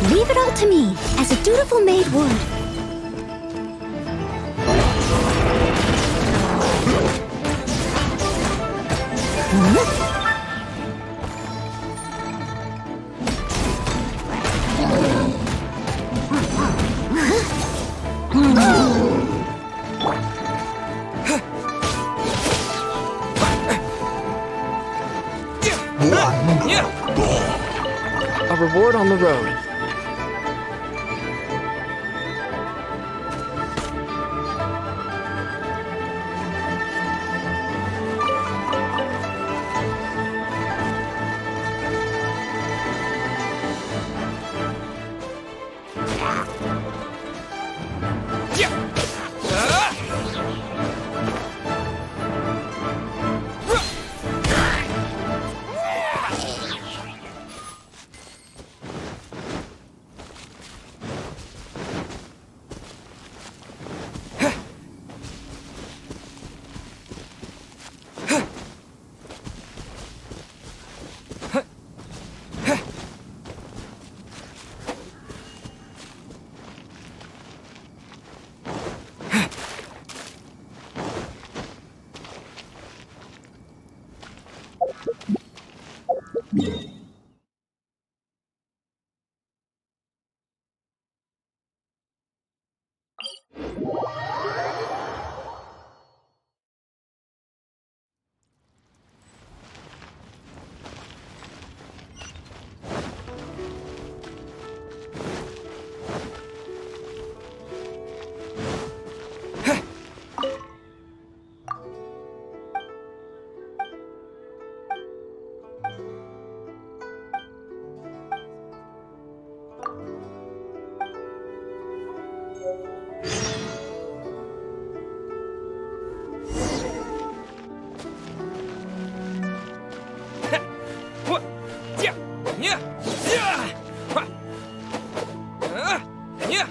Leave it all to me, as a dutiful maid would. A reward on the road. Yeah.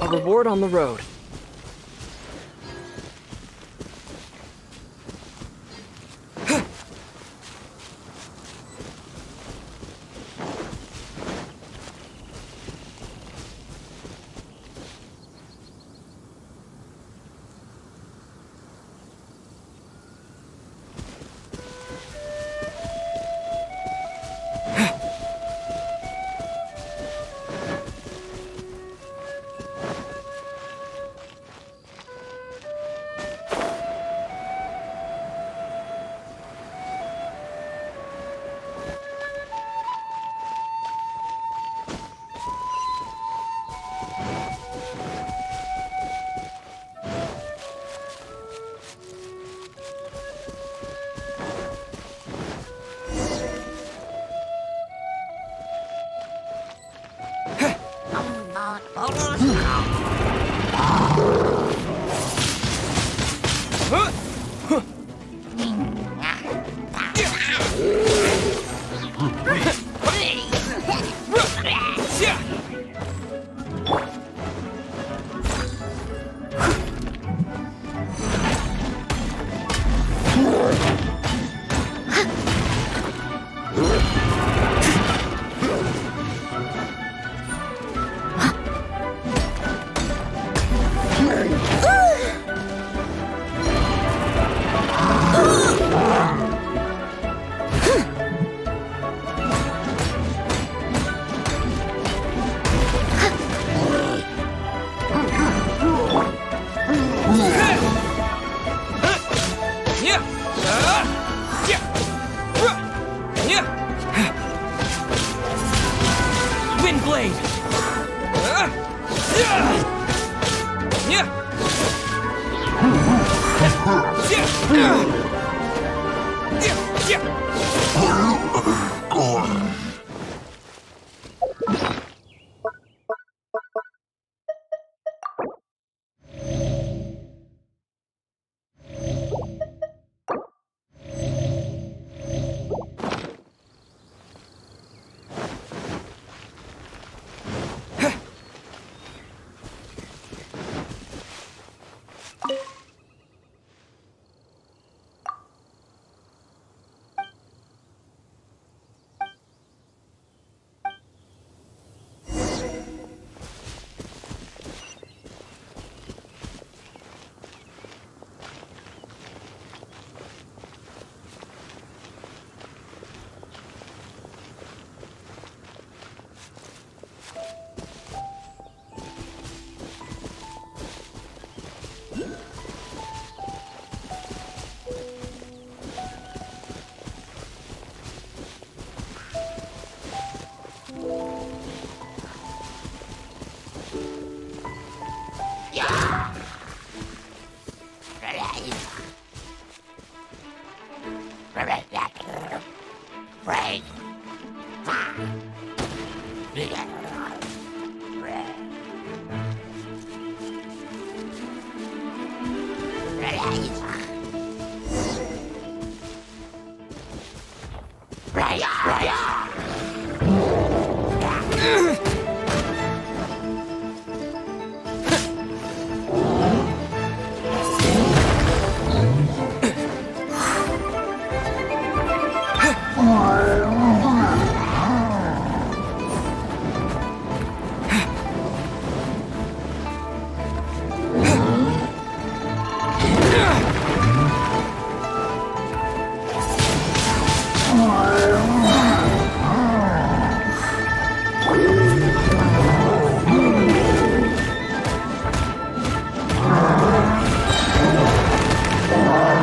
A reward on the road.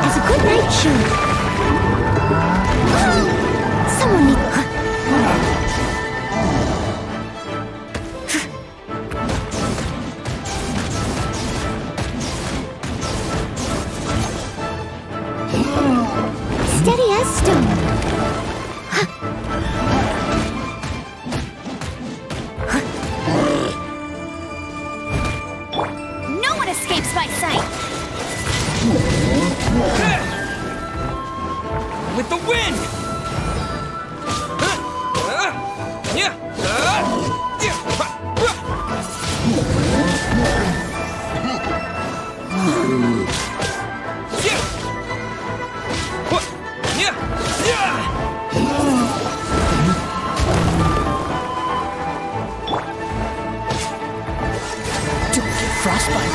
As a good night should. Someone need. Steady as stone. No one escapes my sight. With the wind! Don't get frostbite.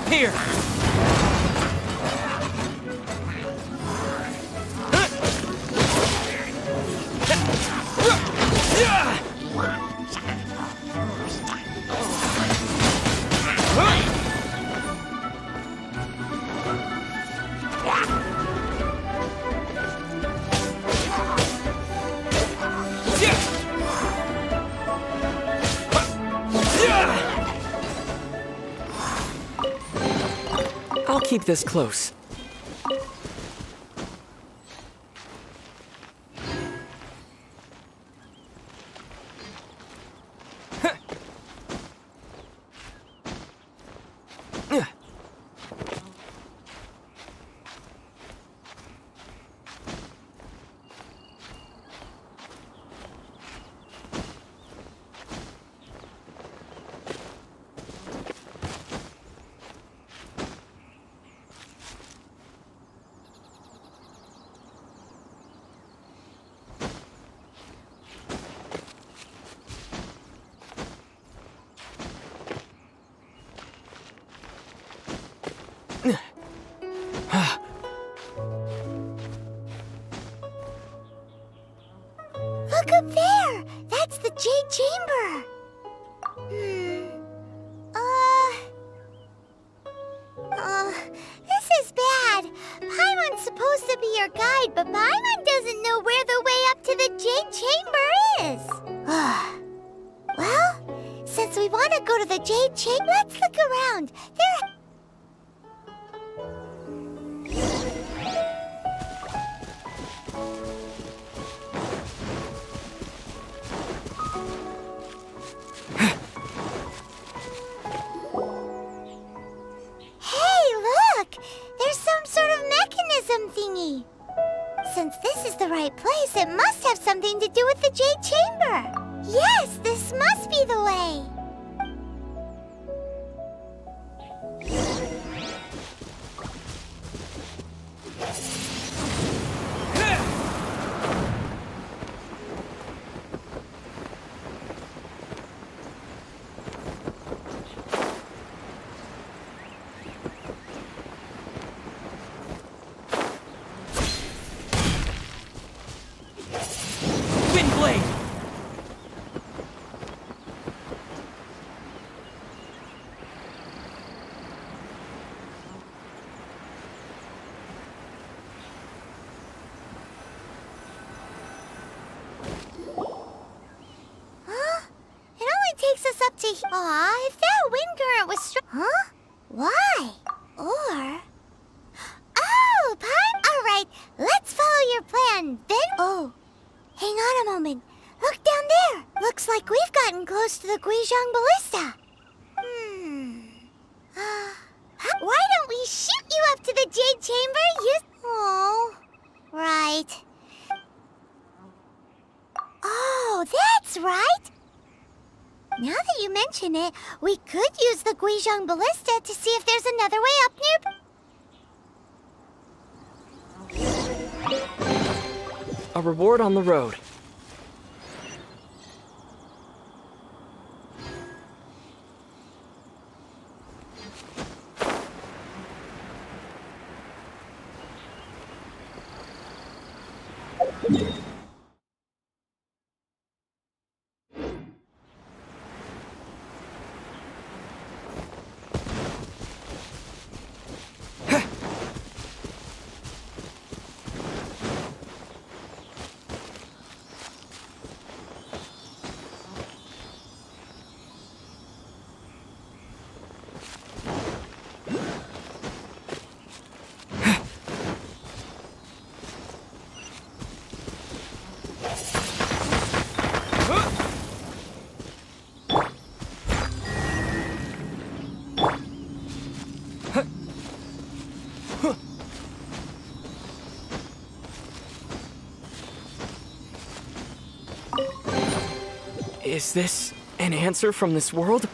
Here! I'll keep this close. Look up there! That's the Jade Chamber! This is bad. Paimon's supposed to be your guide, but Paimon doesn't know where the way up to the Jade Chamber is. Well, since we want to go to the Jade Chamber, let's look around. There's some sort of mechanism thingy. Since this is the right place, it must have something to do with the Jade Chamber. Yes, this must be the way. Aw, if that wind current was strong... Huh? Why? Or... Oh, Alright, let's follow your plan. Then... Oh, hang on a moment. Look down there. Looks like we've gotten close to the Guizhong Ballista. Why don't we shoot you up to the Jade Chamber? Oh, right. Oh, that's right. Now that you mention it, we could use the Guizhong Ballista to see if there's another way up near... A reward on the road. Is this an answer from this world?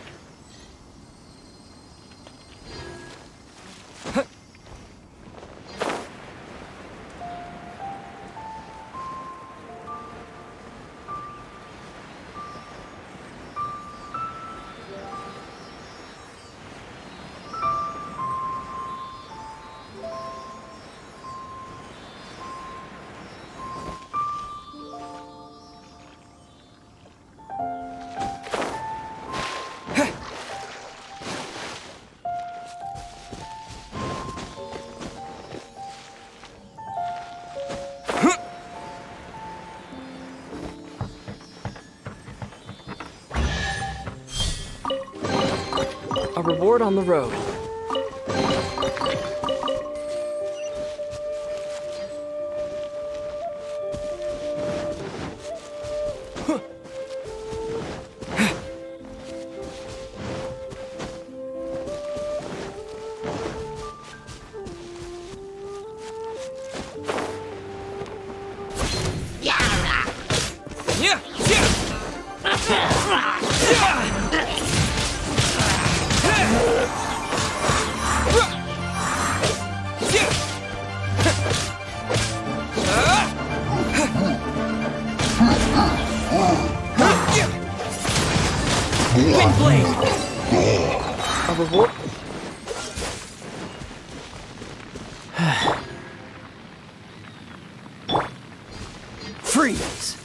reward on the road. A reward? Freeze!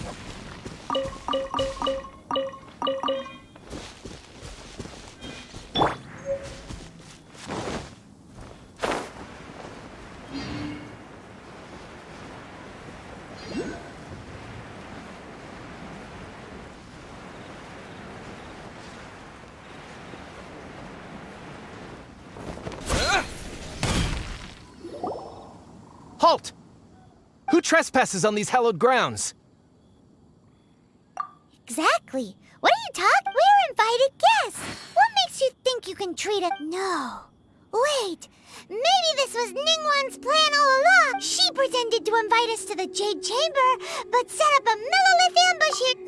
Halt! Who trespasses on these hallowed grounds? Exactly. What are you talking? We're invited guests. What makes you think you can treat it? No. Wait. Maybe this was Ningguang's plan all along. She pretended to invite us to the Jade Chamber, but set up a Millilith ambush here.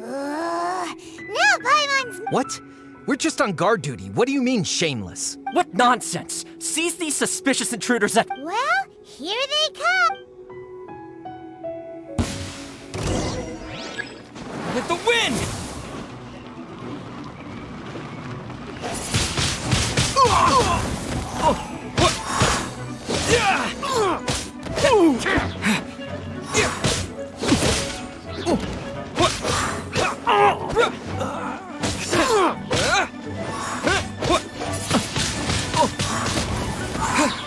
Now Paimon's... What? We're just on guard duty. What do you mean, shameless? What nonsense! Seize these suspicious intruders at— Well, here they come. With the wind!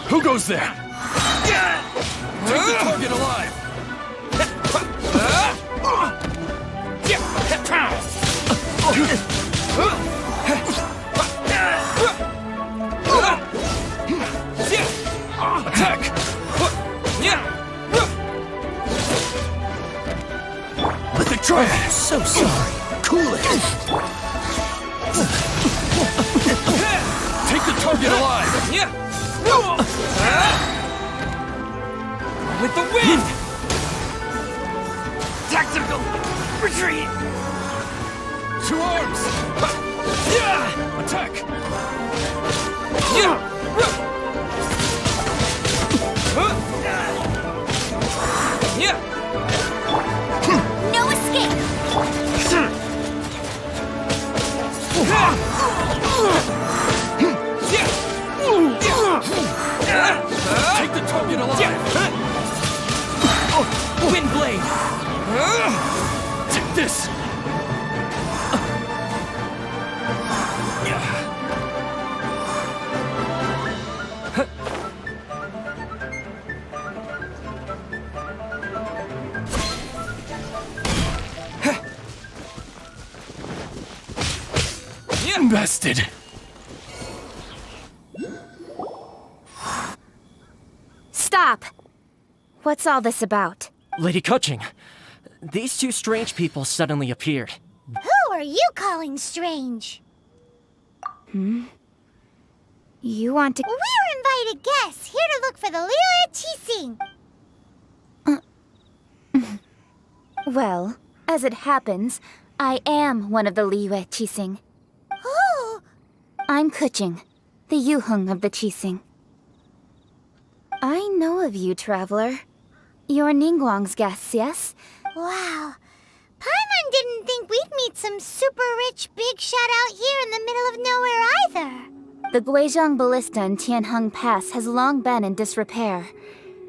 Who goes there? Take the target alive! Attack! Let the try. So sorry. Cool it. Take the target alive. With the wind! Tactical retreat. 2 arms. Attack. No escape. Take the target alive. Wind blade! Take this. Bested. Stop! What's all this about? Lady Kuching, these 2 strange people suddenly appeared. Who are you calling strange? You want to... We're invited guests, here to look for the Liu Qixing. Well, as it happens, I am one of the Liyue Qixing. Oh, I'm Kuching, the Yuheng of the Qixing. I know of you, traveler. You're Ningguang's guests, yes? wow. Paimon didn't think we'd meet some super rich big shot out here in the middle of nowhere either. The Guizhong Ballista in Tianheng Pass has long been in disrepair,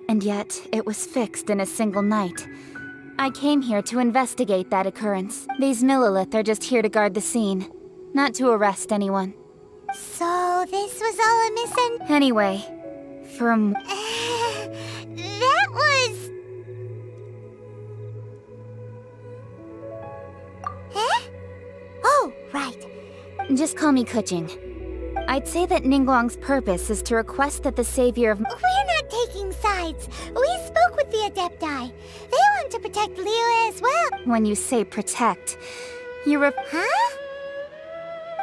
and yet it was fixed in a single night. I came here to investigate that occurrence. These Millilith are just here to guard the scene, not to arrest anyone. So this was all a Anyway, from... that was... Huh? Oh, right. Just call me Kuching. I'd say that Ningguang's purpose is to request that the savior of... We're not taking sides. We spoke with the Adepti. They want to protect Liyue as well. When you say protect, you Huh?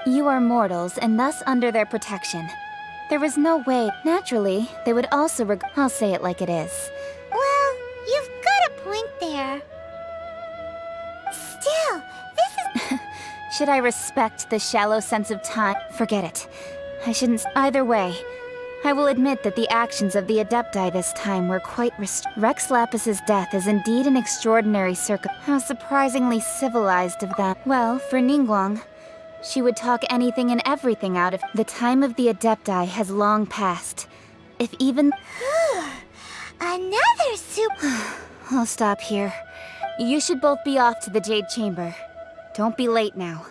You are mortals and thus under their protection. There is no way... Naturally, they would also I'll say it like it is. Well, you've got a point there. Still, this is... Should I respect the shallow sense of time? Forget it. I shouldn't... Either way, I will admit that the actions of the Adepti this time were quite Rex Lapis's death is indeed an extraordinary How surprisingly civilized of them. Well, for Ningguang, she would talk anything and everything out of... The time of the Adepti has long passed. If even... Another super... I'll stop here. You should both be off to the Jade Chamber. Don't be late now.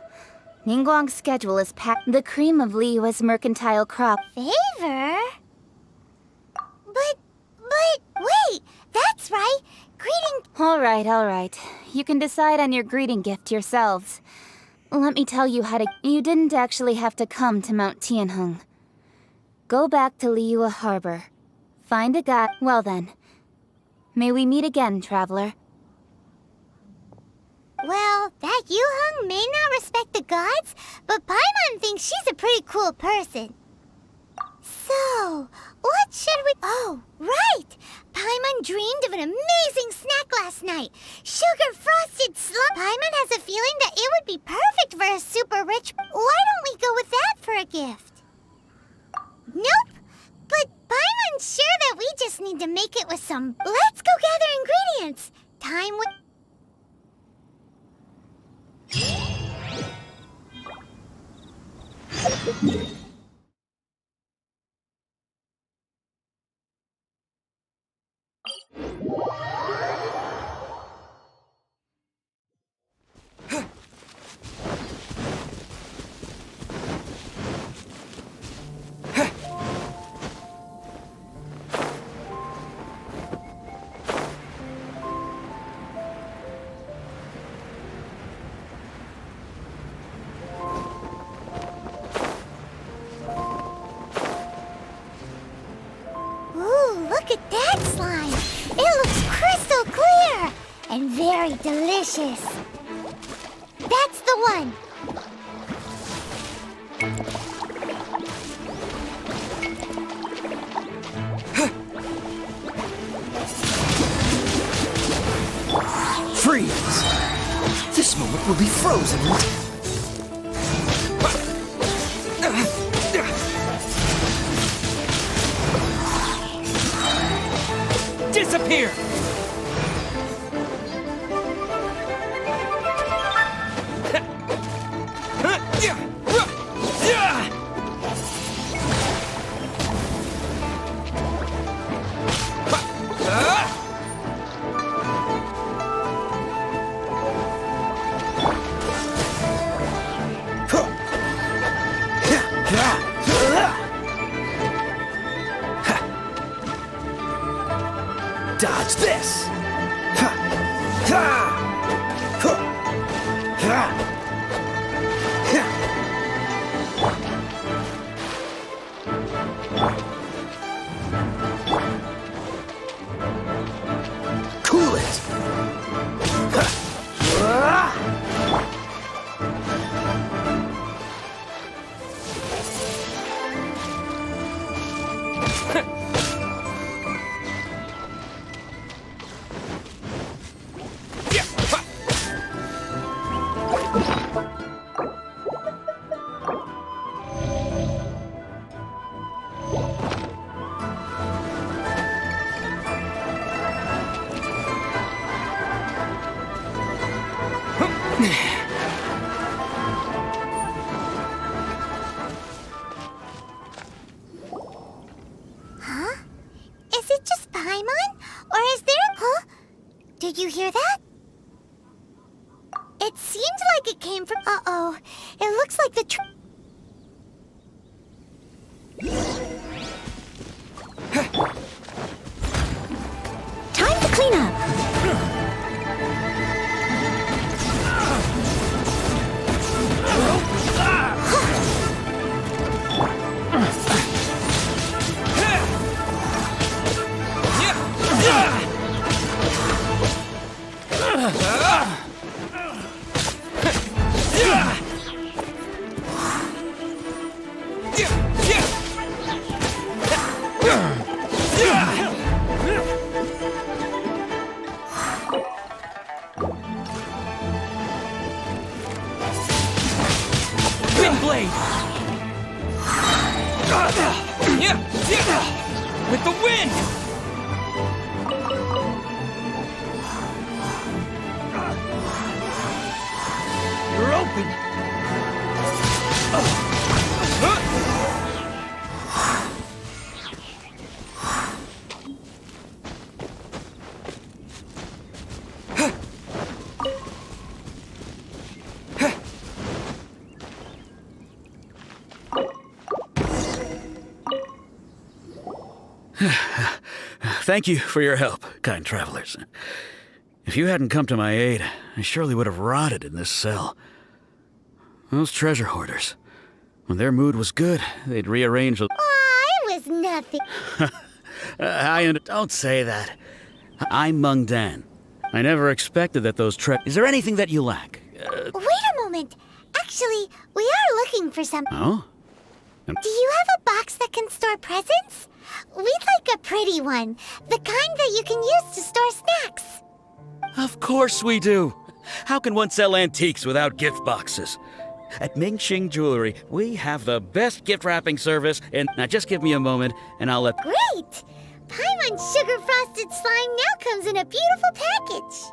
Ningguang's schedule is packed. The cream of Liyue's mercantile crop. Favor? But, wait, that's right. Greeting... All right. You can decide on your greeting gift yourselves. Let me tell you how to... You didn't actually have to come to Mount Tianheng. Go back to Liyue Harbor. Find a guy... Well then. May we meet again, traveler. Well, that Yuheng may not respect the gods, but Paimon thinks she's a pretty cool person. So, what should we... Oh, right! Paimon dreamed of an amazing snack last night. Sugar frosted slump. Paimon has a feeling that it would be perfect for a super rich... Why don't we go with that for a gift? Nope! But Paimon's sure that we just need to make it with some... Let's go gather ingredients! Time would... Look at that slime! It looks crystal clear! And very delicious! That's the one! Freeze! This moment will be frozen in... Disappear! Dodge this! Cool it! Huh? Is it just Paimon? Or is there... Huh? Did you hear that? It seemed like it came from... Uh-oh. It looks like the Time to clean up. blade! With the wind! You're open! Thank you for your help, kind travelers. If you hadn't come to my aid, I surely would have rotted in this cell. Those treasure hoarders, when their mood was good, they'd rearrange the... Aw, it was nothing. Don't say that. I'm Mung Dan. I never expected that those Is there anything that you lack? Wait a moment. Actually, we are looking for something. Oh? Do you have a box that can store presents? We'd like a pretty one. The kind that you can use to store snacks. Of course we do. How can one sell antiques without gift boxes? At Ming Xing Jewelry, we have the best gift wrapping service, and now just give me a moment, and I'll let... Great! Paimon Sugar Frosted Slime now comes in a beautiful package.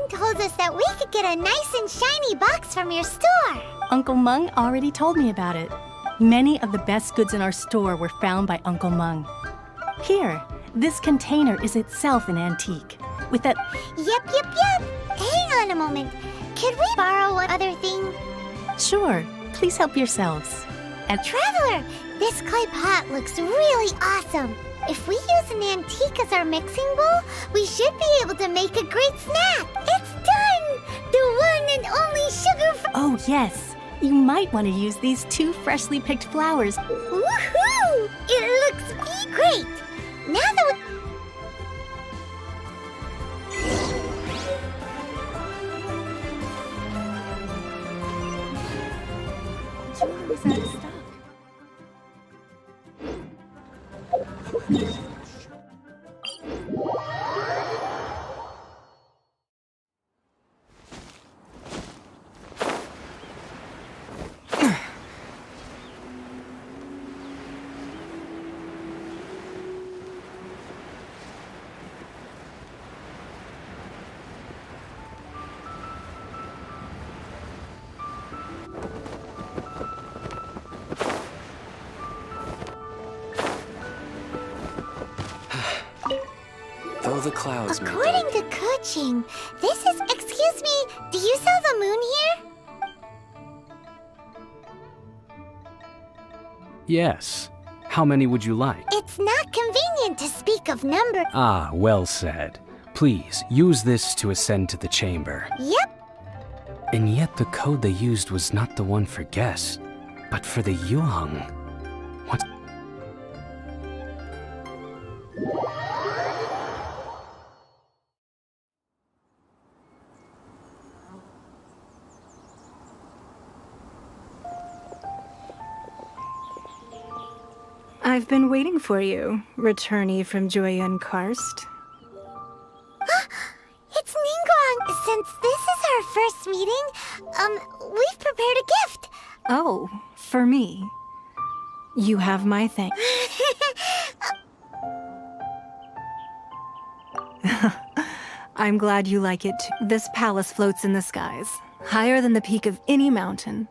Told us that we could get a nice and shiny box from your store. Uncle Mung already told me about it. Many of the best goods in our store were found by Uncle Mung. Here, this container is itself an antique. With that... Yep. Hang on a moment. Could we borrow one other thing? Sure. Please help yourselves. Traveler, this clay pot looks really awesome. If we use an antique as our mixing bowl, we should be able to make a great snack. It's done! The one and only sugar... Oh, yes. You might want to use these 2 freshly picked flowers. Woohoo! It looks great! Now that we... Though the clouds may According to Kuching, this is... Excuse me, do you sell the moon here? Yes. How many would you like? It's not convenient to speak of number... Ah, well said. Please, use this to ascend to the chamber. Yep. And yet the code they used was not the one for guests, but for the Yuheng. What? I've been waiting for you, returnee from Joyun Karst. It's Ningguang. Since this is our first meeting, we've prepared a gift. Oh, for me. You have my thanks. I'm glad you like it too. This palace floats in the skies, higher than the peak of any mountain.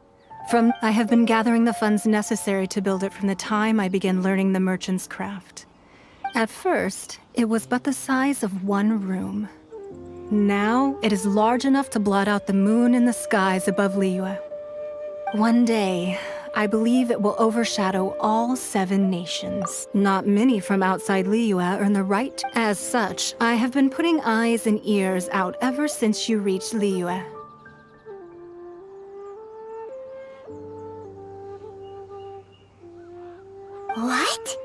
I have been gathering the funds necessary to build it from the time I began learning the merchant's craft. At first, it was but the size of one room. Now, it is large enough to blot out the moon in the skies above Liyue. One day, I believe it will overshadow all 7 nations. Not many from outside Liyue earn the right. As such, I have been putting eyes and ears out ever since you reached Liyue. What?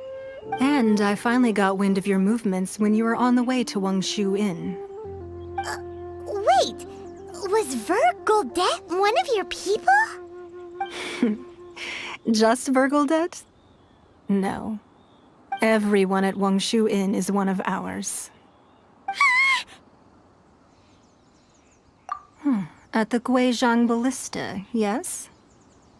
And I finally got wind of your movements when you were on the way to Wangshu Inn. Wait, was Vergoldet one of your people? Just Vergoldet? No. Everyone at Wangshu Inn is one of ours. At the Guizhang Ballista, yes?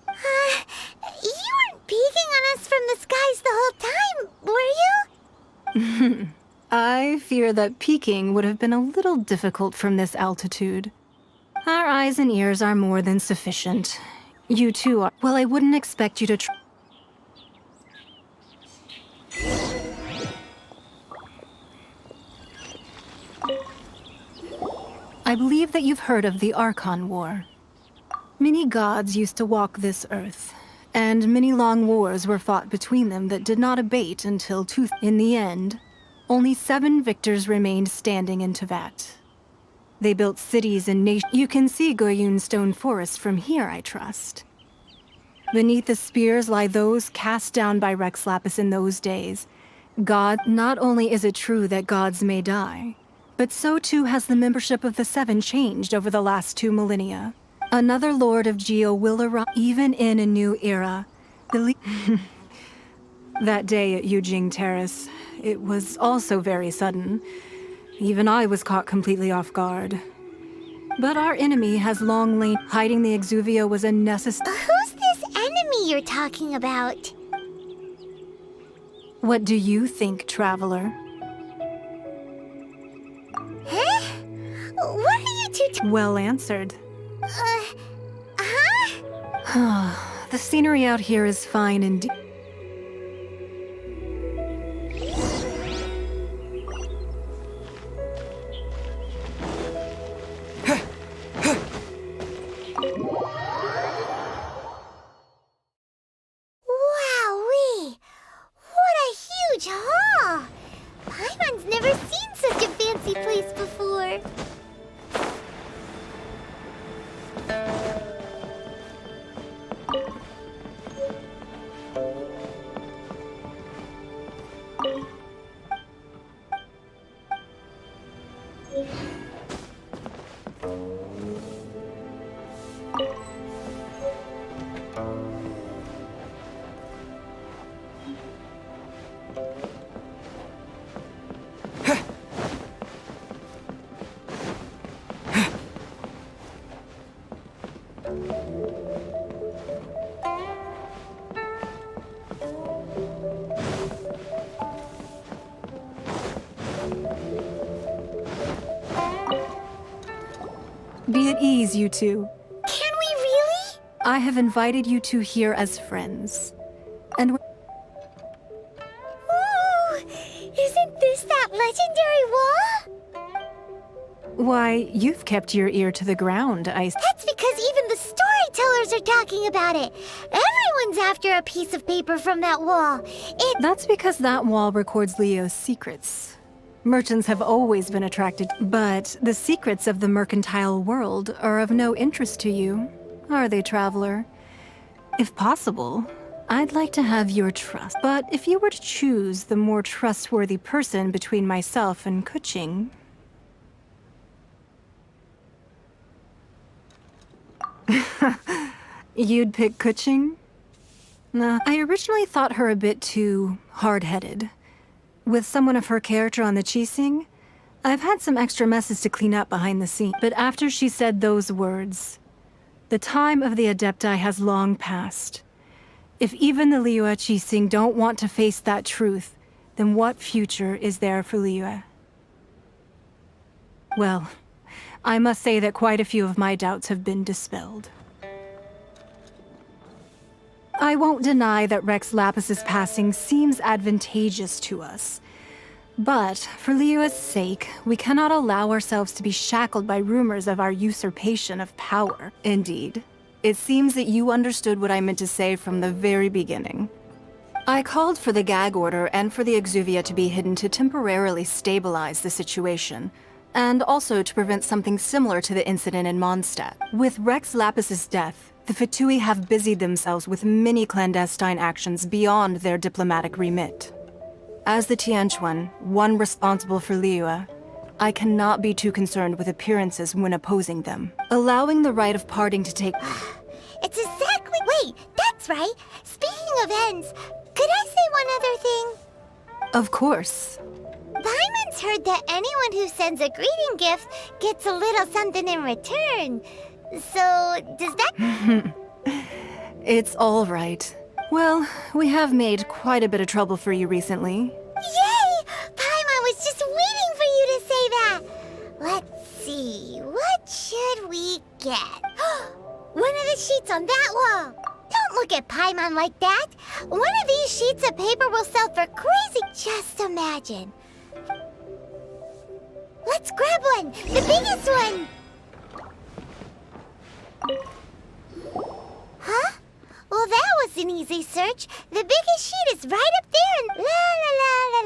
You weren't peeking on us from the skies the whole time, were you? I fear that peeking would have been a little difficult from this altitude. Our eyes and ears are more than sufficient. You too are. Well, I wouldn't expect you to I believe that you've heard of the Archon War. Many gods used to walk this earth, and many long wars were fought between them that did not abate until in the end, only 7 victors remained standing in Tevat. They built cities and nations. You can see Goyun Stone Forest from here, I trust. Beneath the spears lie those cast down by Rex Lapis in those days. God, not only is it true that gods may die, but so too has the membership of the 7 changed over the last 2 millennia. Another Lord of Geo will arrive, even in a new era. That day at Yujing Terrace, it was also very sudden. Even I was caught completely off guard. But our enemy has long lain. Hiding the Exuvia was a necessary. Who's this enemy you're talking about? What do you think, traveler? Huh? What are you two Well answered. huh? The scenery out here is fine indeed. Wowee! What a huge hall! Paimon's never seen such a fancy place before. Be at ease, you two. Can we really? I have invited you two here as friends. And Ooh! Isn't this that legendary wall? why, you've kept your ear to the ground, That's because even the storytellers are talking about it. Everyone's after a piece of paper from that wall. That's because that wall records Leo's secrets. Merchants have always been attracted, but the secrets of the mercantile world are of no interest to you, are they, traveler? If possible, I'd like to have your trust. But if you were to choose the more trustworthy person between myself and Kuching... You'd pick Kuching? Nah, I originally thought her a bit too hard-headed. With someone of her character on the Qixing, I've had some extra messes to clean up behind the scenes. But after she said those words, the time of the Adepti has long passed. If even the Liyue Qixing don't want to face that truth, then what future is there for Liyue? Well, I must say that quite a few of my doubts have been dispelled. I won't deny that Rex Lapis's passing seems advantageous to us, But for Liyue's sake, we cannot allow ourselves to be shackled by rumors of our usurpation of power. Indeed, it seems that you understood what I meant to say from the very beginning. I called for the gag order and for the Exuvia to be hidden to temporarily stabilize the situation, and also to prevent something similar to the incident in Mondstadt. With Rex Lapis's death, the Fatui have busied themselves with many clandestine actions beyond their diplomatic remit. As the Tianquan, one responsible for Liyue, I cannot be too concerned with appearances when opposing them. Allowing the right of parting to take... It's exactly... Wait, that's right. Speaking of ends, could I say one other thing? Of course. Paimon's heard that anyone who sends a greeting gift gets a little something in return. So, does that... It's all right. Well, we have made quite a bit of trouble for you recently. Yay! Paimon was just waiting for you to say that. Let's see, what should we get? One of the sheets on that wall. Don't look at Paimon like that. One of these sheets of paper will sell for crazy. Just imagine. Let's grab one, the biggest one. Huh? Well, that was an easy search. The biggest sheet is right up there and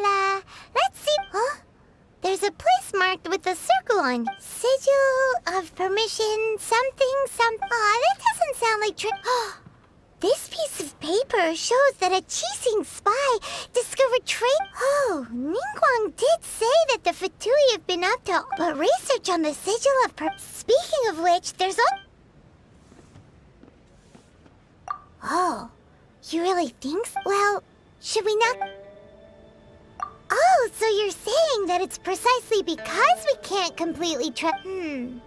la. Let's see. Huh? There's a place marked with a circle on. Sigil of permission, something. Aw, that doesn't sound like This piece of paper shows that a Qixing spy discovered Oh, Ningguang did say that the Fatui have been up to but research on the sigil of Speaking of which, there's Oh, you really think so? Well, should we not... Oh, so you're saying that it's precisely because we can't completely Anyway,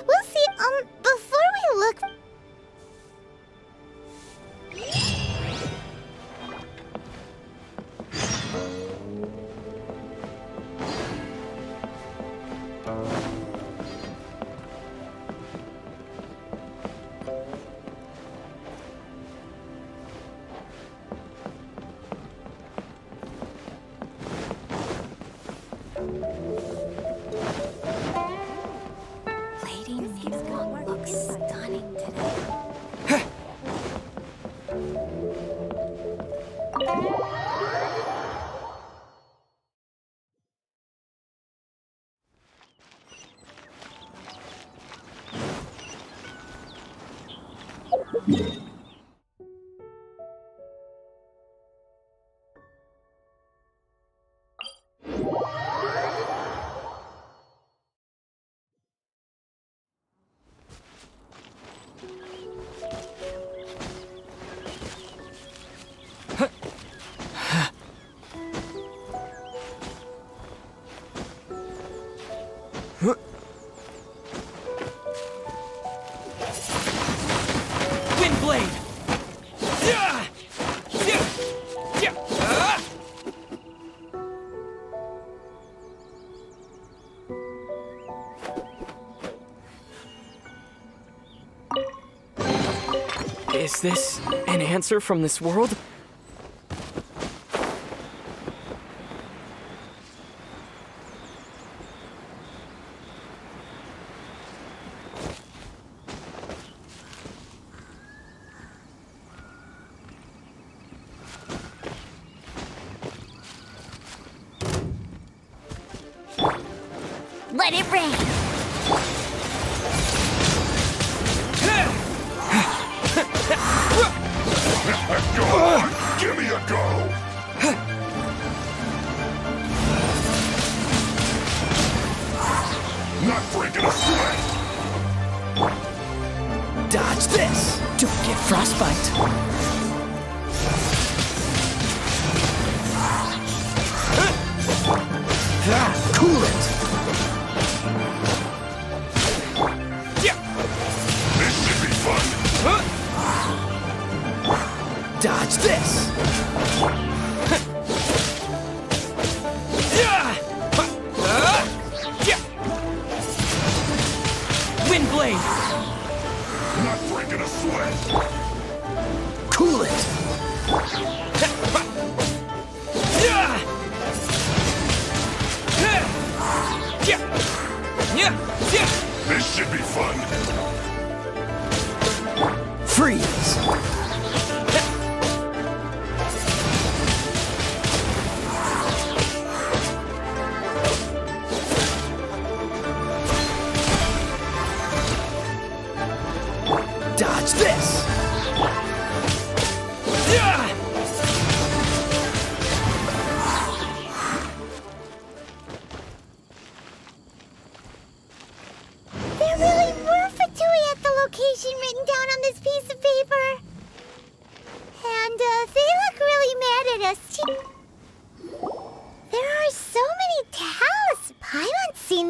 we'll see. Before we look... Lady Ningguang looks stunning today. Windblade! Is this an answer from this world? Let it rain! Give me a go! Not breaking a sweat! Dodge this! Don't get frostbite! Cool it! This should be fun! Dodge this! Windblade! Not breaking a sweat! Cool it!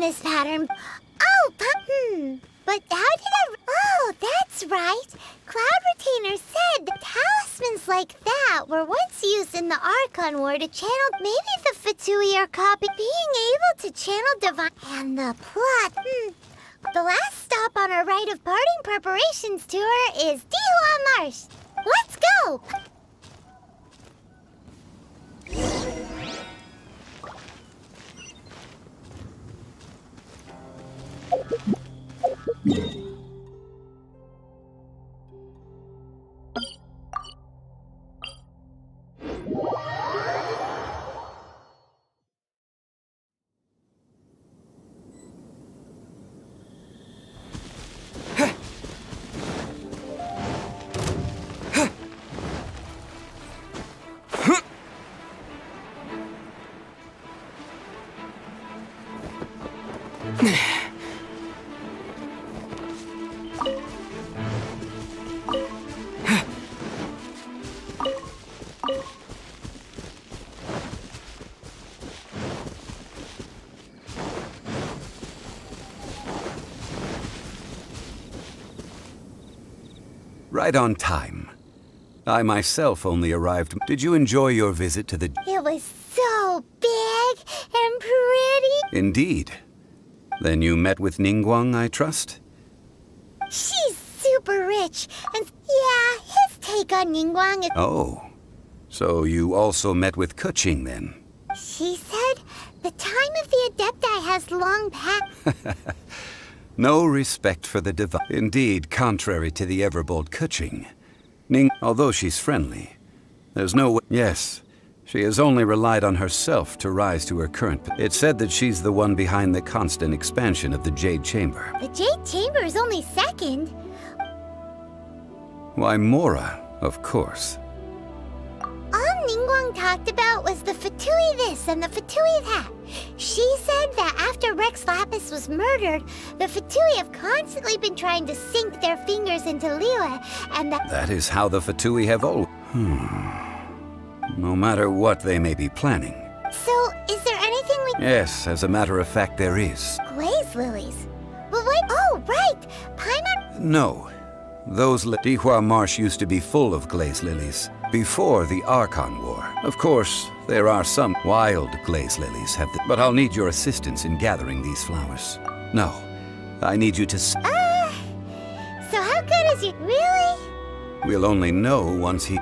this pattern. Oh, but how did I... Oh, that's right. Cloud Retainer said that talismans like that were once used in the Archon War to channel... Maybe the Fatui are copying being able to channel divine... And the plot... The last stop on our rite of parting preparations tour is Dihua Marsh. Let's go! Right on time. I myself only arrived. Did you enjoy your visit to the... It was so big and pretty. Indeed. Then you met with Ningguang, I trust? She's super rich, and yeah, his take on Ningguang is... Oh. So you also met with Keqing, then? She said the time of the Adepti has long passed. No respect for the divine. Indeed, contrary to the ever-bold Keqing. Although she's friendly, there's no way... Yes, she has only relied on herself to rise to her current... It's said that she's the one behind the constant expansion of the Jade Chamber. The Jade Chamber is only second. Why, Mora, of course. All Ningguang talked about was the Fatui this and the Fatui that. She said that after Rex Lapis was murdered, the Fatui have constantly been trying to sink their fingers into Liyue, and that... That is how the Fatui have always... No matter what they may be planning. So, is there anything we... Yes, as a matter of fact, there is. Glaze lilies. But what... Oh, right! Paimon... No. Those Dihua Marsh used to be full of glaze lilies. Before the Archon War. Of course, there are some wild glaze lilies but I'll need your assistance in gathering these flowers. No, I need you to... So how good is it, really? We'll only know once he...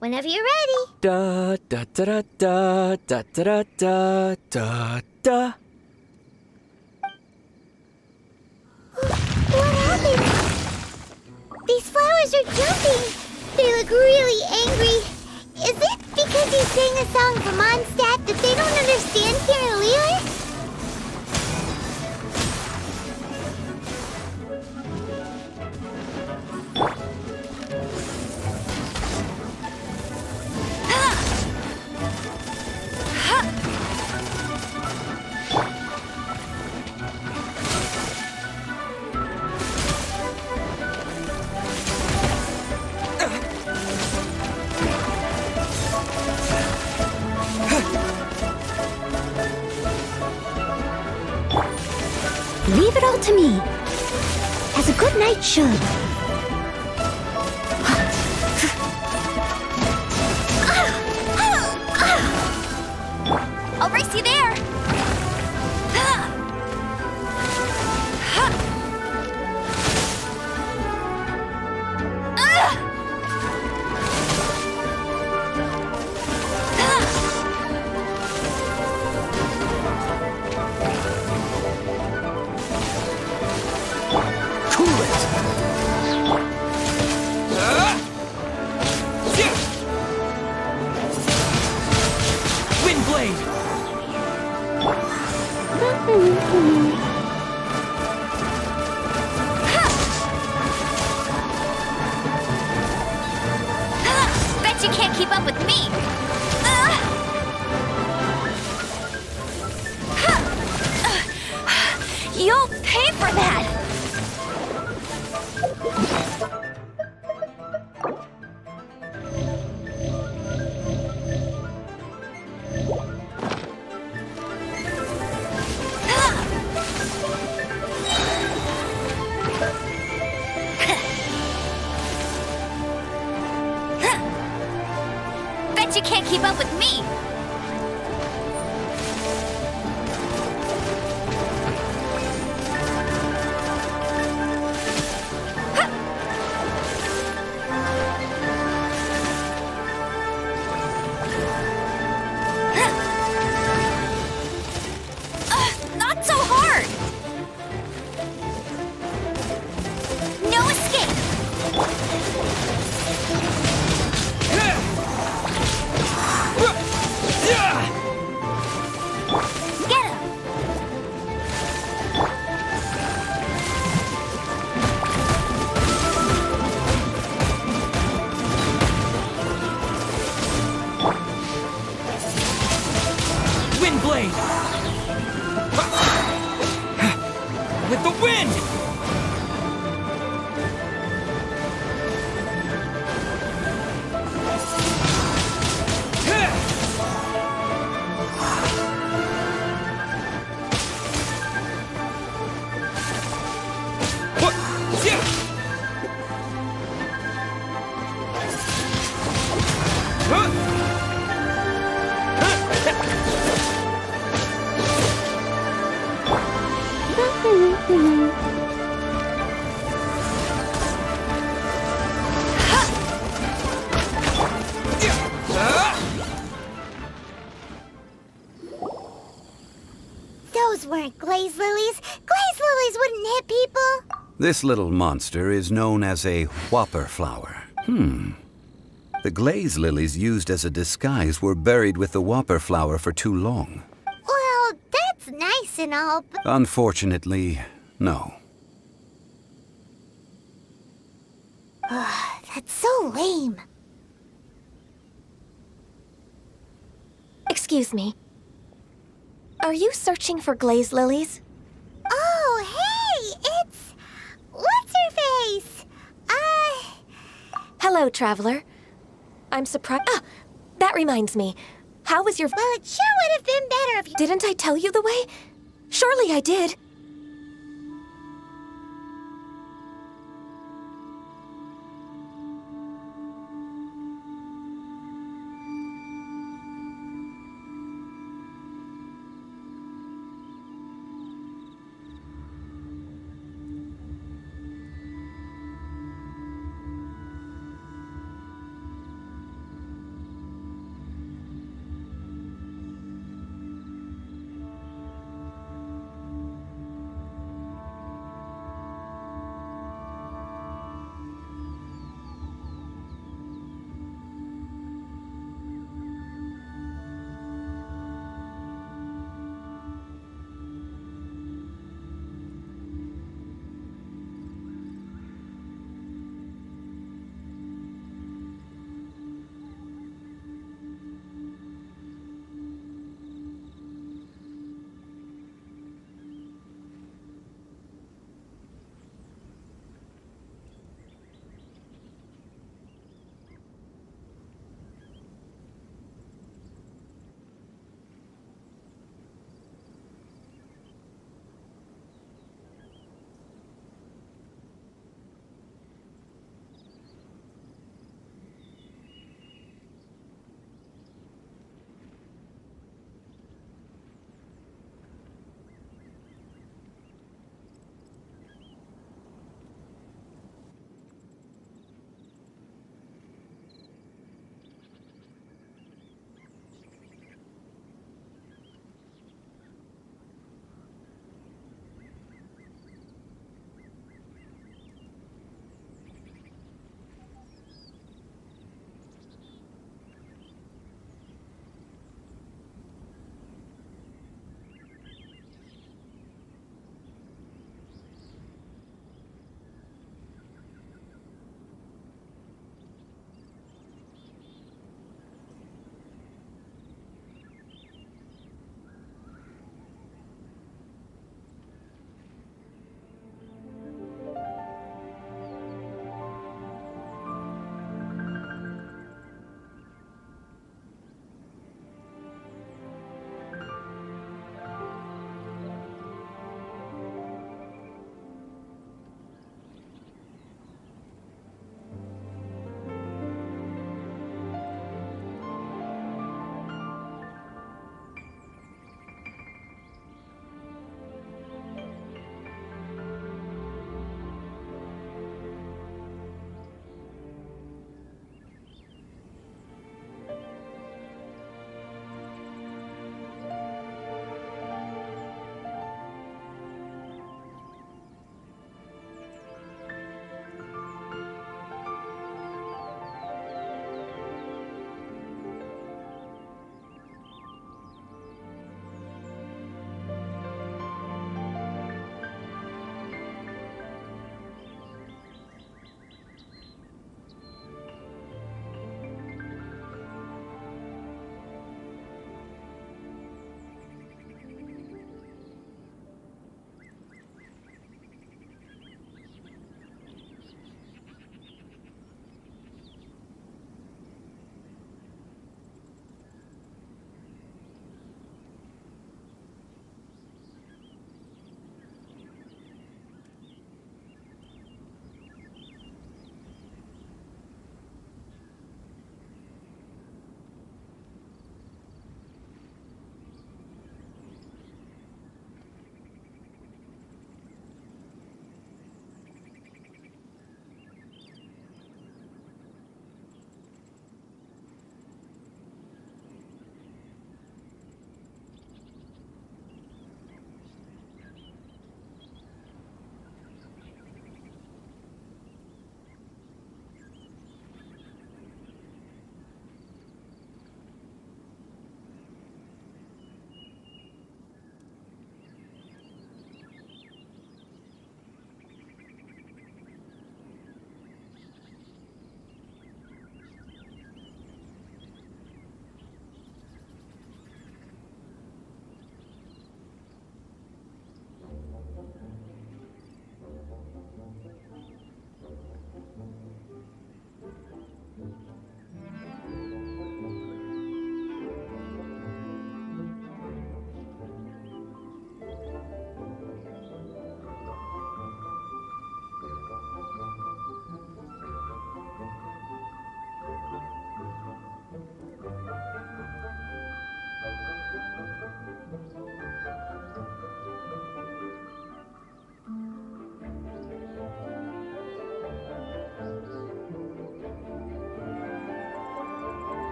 Whenever you're ready. Da da da da da da da da da. What happened? These flowers are jumping. They look really angry. Is it because he sang a song from Mondstadt that they don't understand here in Liyue? Leave it all to me. As a good knight should. I'll race you there. Cool it! can't keep up with me! Ugh. You'll pay for that! Bet you can't keep up with me! Not so hard! No escape! Get him! Wind blade! With the wind! Those weren't glaze lilies. Glaze lilies wouldn't hit people. This little monster is known as a whopper flower. The glaze lilies used as a disguise were buried with the whopper flower for too long. Well, that's nice and all, but... Unfortunately, no. That's so lame. Excuse me. Are you searching for glaze lilies? Oh, hey! It's... What's-her-face? Hello, traveler. I'm surprised. Ah! That reminds me. How was your... Well, it sure would have been better if you... Didn't I tell you the way? Surely I did.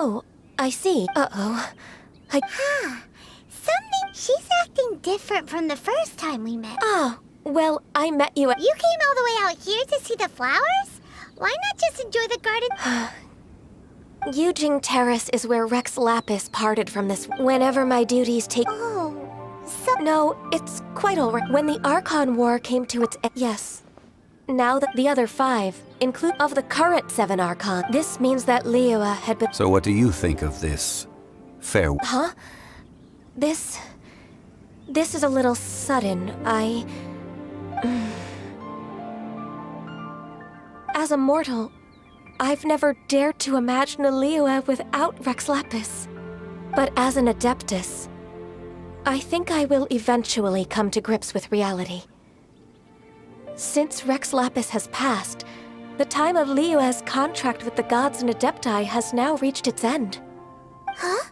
Oh, I see. Uh-oh. Something. She's acting different from the first time we met. Oh, well, I met you at... You came all the way out here to see the flowers? Why not just enjoy the garden? Yujing Terrace is where Rex Lapis parted from this. Whenever my duties take... Oh, so... No, it's quite all right. When the Archon War came to its end... Yes. Now that the other 5, include of the current 7 Archon, this means that Liyue had been... So what do you think of this fair... Huh? This is a little sudden. As a mortal, I've never dared to imagine a Liyue without Rex Lapis. But as an Adeptus, I think I will eventually come to grips with reality. Since Rex Lapis has passed, the time of Liyue's contract with the gods and Adepti has now reached its end. Huh?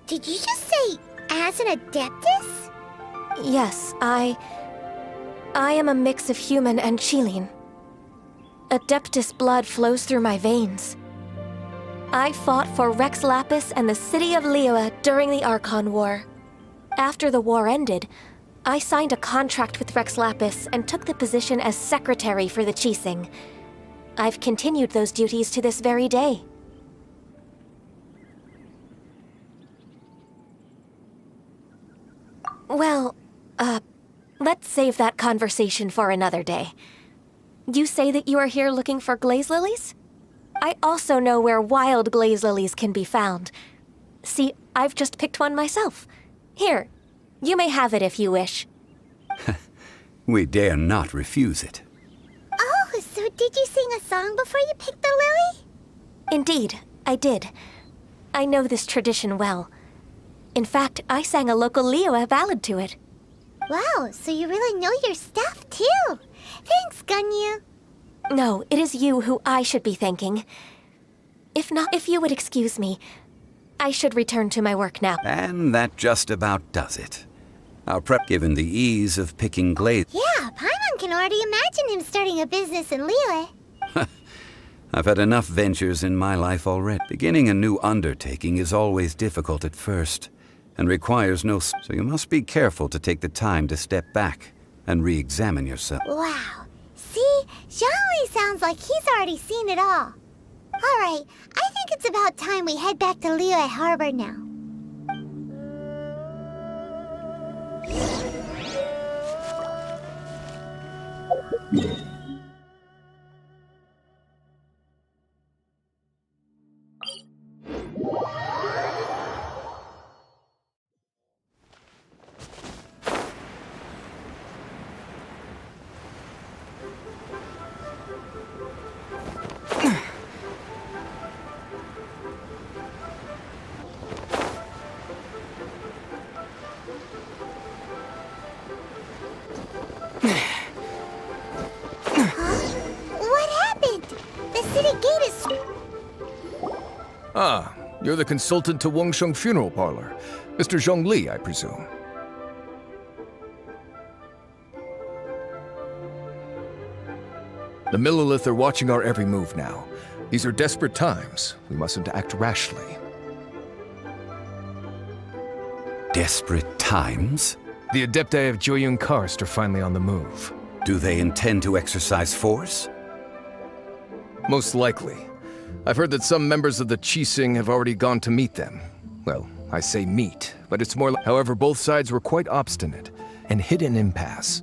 Did you just say, as an Adeptus? Yes, I am a mix of human and Chilean. Adeptus blood flows through my veins. I fought for Rex Lapis and the city of Liyue during the Archon War. After the war ended, I signed a contract with Rex Lapis and took the position as secretary for the Qixing. I've continued those duties to this very day. Well, let's save that conversation for another day. You say that you are here looking for glaze lilies? I also know where wild glaze lilies can be found. See, I've just picked one myself. Here, you may have it if you wish. We dare not refuse it. Oh, so did you sing a song before you picked the lily? Indeed, I did. I know this tradition well. In fact, I sang a local Liyue ballad to it. Wow, so you really know your stuff, too. Thanks, Gunyu. No, it is you who I should be thanking. If you would excuse me, I should return to my work now. And that just about does it. Our prep, given the ease of picking glaze... Yeah, Paimon can already imagine him starting a business in Liyue. I've had enough ventures in my life already. Beginning a new undertaking is always difficult at first, and requires no... So you must be careful to take the time to step back and re-examine yourself. Wow. See? Zhongli sounds like he's already seen it all. Alright, I think it's about time we head back to Liyue Harbor now. Ah, you're the consultant to Wangsheng Funeral Parlor. Mr. Zhongli, I presume. The Millilith are watching our every move now. These are desperate times. We mustn't act rashly. Desperate times? The Adepti of Joyun Karst are finally on the move. Do they intend to exercise force? Most likely. I've heard that some members of the Qixing have already gone to meet them. Well, I say meet, but it's more like... However, both sides were quite obstinate and hit an impasse.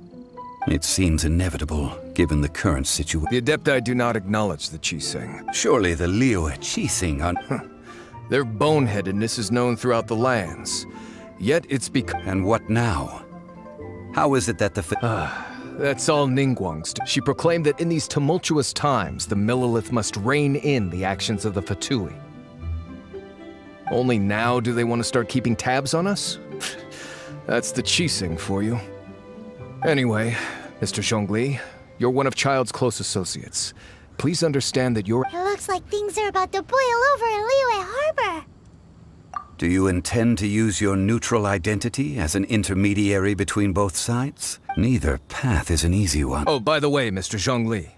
It seems inevitable, given the current situation. The Adepti do not acknowledge the Qixing. Surely the Liyue Qixing are... Their boneheadedness is known throughout the lands. Yet it's become... And what now? How is it that the... That's all Ningguang's. She proclaimed that in these tumultuous times, the Millilith must rein in the actions of the Fatui. Only now do they want to start keeping tabs on us? That's the Qixing for you. Anyway, Mr. Zhongli, you're one of Child's close associates. Please understand that you're... It looks like things are about to boil over in Liyue Harbor. Do you intend to use your neutral identity as an intermediary between both sides? Neither path is an easy one. Oh, by the way, Mr. Zhongli,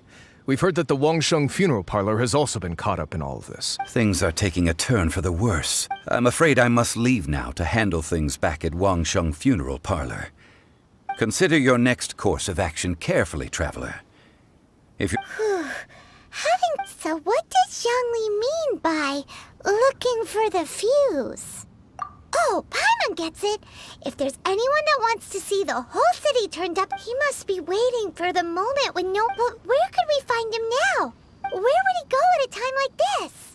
We've heard that the Wangsheng funeral parlor has also been caught up in all of this. Things are taking a turn for the worse. I'm afraid I must leave now to handle things back at Wangsheng funeral parlor. Consider your next course of action carefully, traveler. If you... So what does Zhongli mean by looking for the fuse? Oh, Paimon gets it. If there's anyone that wants to see the whole city turned up, he must be waiting for the moment when no... But where could we find him now? Where would he go at a time like this?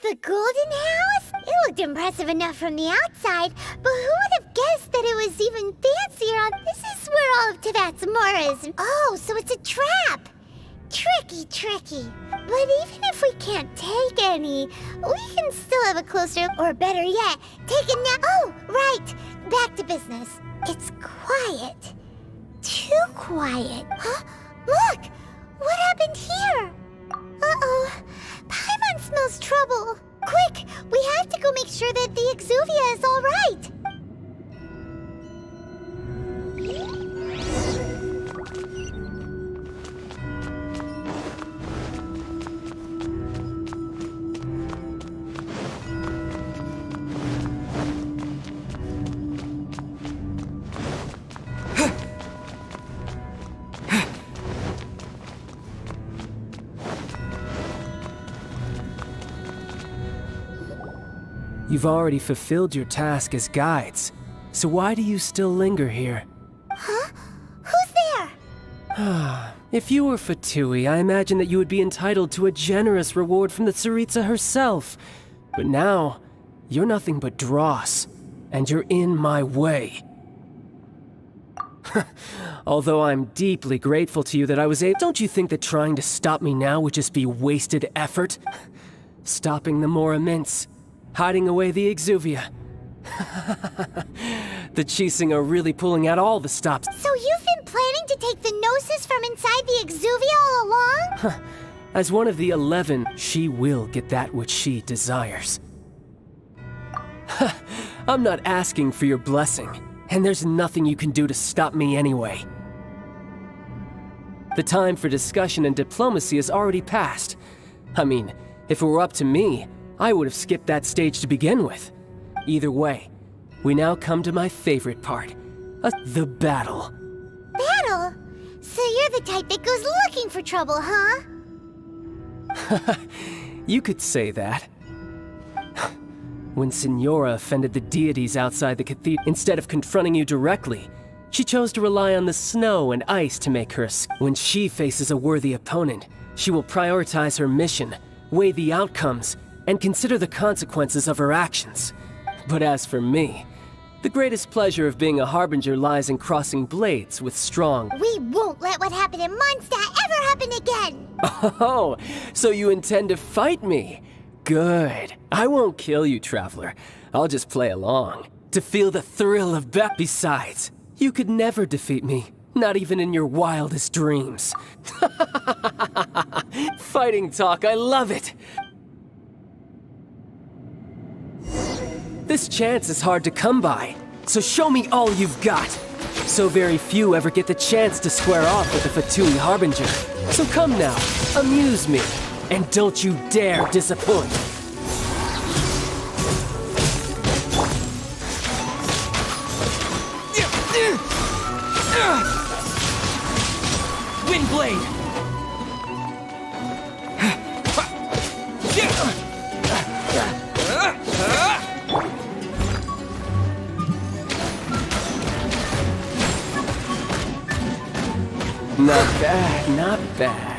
The Golden House? It looked impressive enough from the outside, but who would have guessed that it was even fancier on... This is where all of Teyvat's Mora is... Oh, so it's a trap! Tricky, tricky. But even if we can't take any, we can still have a closer... Or better yet, take a nap... Oh, right! Back to business. It's quiet. Too quiet. Huh? Look! What happened here? Uh-oh. Paimon smells trouble. Quick! We have to go make sure that the Exuvia is all right. You've already fulfilled your task as guides, so why do you still linger here? Huh? Who's there? If you were Fatui, I imagine that you would be entitled to a generous reward from the Tsaritsa herself. But now, you're nothing but dross, and you're in my way. Although I'm deeply grateful to you that I was able... Don't you think that trying to stop me now would just be wasted effort? Stopping the Mora Mints, hiding away the Exuvia. The Chising are really pulling out all the stops. So you've been planning to take the Gnosis from inside the Exuvia all along? As one of the 11, she will get that which she desires. I'm not asking for your blessing, and there's nothing you can do to stop me anyway. The time for discussion and diplomacy has already passed. I mean, if it were up to me, I would have skipped that stage to begin with. Either way, we now come to my favorite part, the battle. Battle? So you're the type that goes looking for trouble, huh? You could say that. When Signora offended the deities outside the cathedral, instead of confronting you directly, She chose to rely on the snow and ice to make her When she faces a worthy opponent, she will prioritize her mission, weigh the outcomes, and consider the consequences of her actions. But as for me, the greatest pleasure of being a harbinger lies in crossing blades with strong... We won't let what happened in Mondstadt ever happen again! Oh, so you intend to fight me? Good. I won't kill you, Traveler. I'll just play along. To feel the thrill of Besides, you could never defeat me. Not even in your wildest dreams. Fighting talk, I love it! This chance is hard to come by, so show me all you've got. So very few ever get the chance to square off with the Fatui Harbinger. So come now, amuse me, and don't you dare disappoint. Windblade! Not bad, not bad.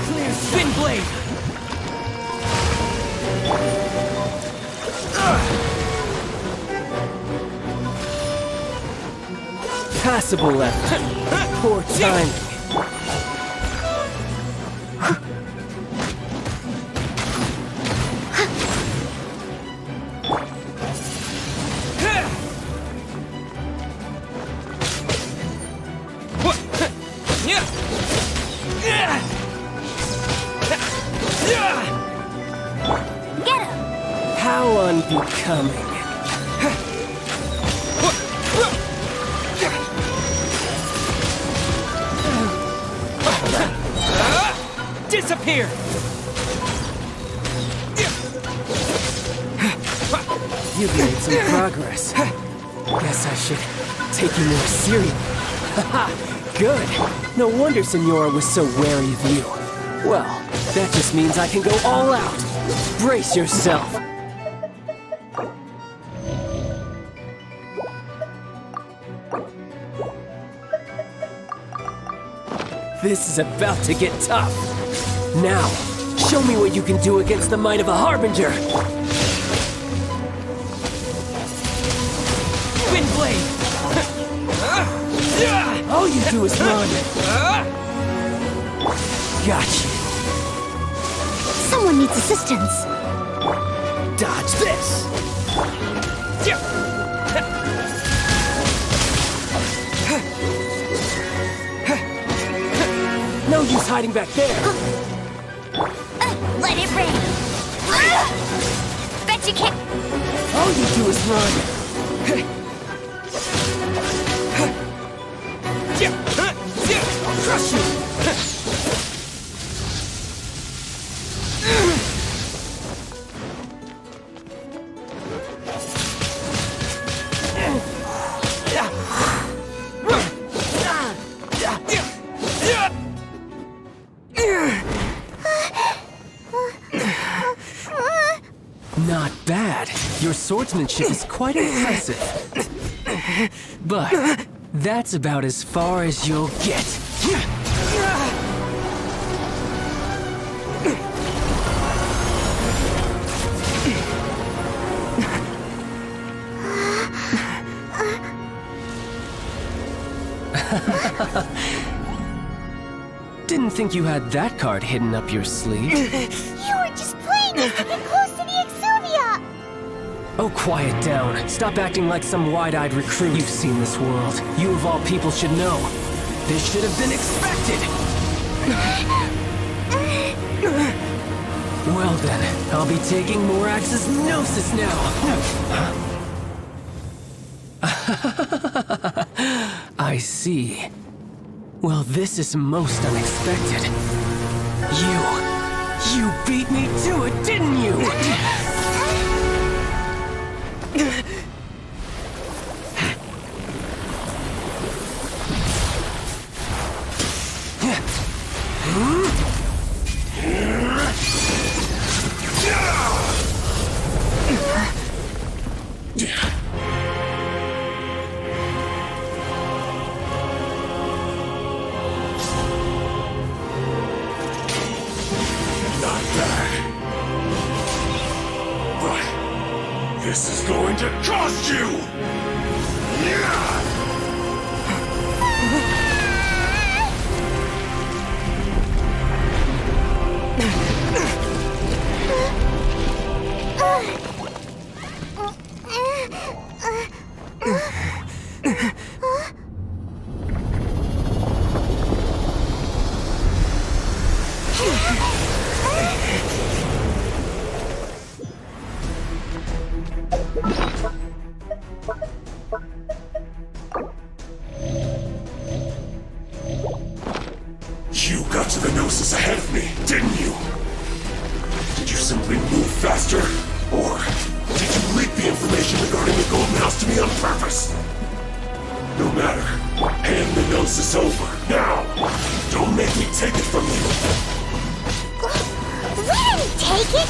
Clear Windblade! Passable left. Poor timing. Get him! How unbecoming. Disappear! You've made some progress. Guess I should take you more seriously. Haha, good. No wonder Senora was so wary of you. Well, that just means I can go all out. Brace yourself. This is about to get tough. Now, show me what you can do against the might of a Harbinger! Windblade! All you do is run! Gotcha! Someone needs assistance. Dodge this! No use hiding back there! Let it rain. Bet you can't. All you do is run! I'll crush you! Not bad. Your swordsmanship is quite impressive. But that's about as far as you'll get. Didn't think you had that card hidden up your sleeve. You were just playing us to get close to the Exuvia! Oh, quiet down. Stop acting like some wide-eyed recruit. You've seen this world. You of all people should know. This should have been expected! Well then, I'll be taking Morax's Gnosis now! I see. Well, this is most unexpected. You beat me to it, didn't you? This is going to cost you! You got to the Gnosis ahead of me, didn't you? Did you simply move faster? Or did you leak the information regarding the Golden House to me on purpose? No matter. Hand the Gnosis over, now! Don't make me take it from you! We didn't take it!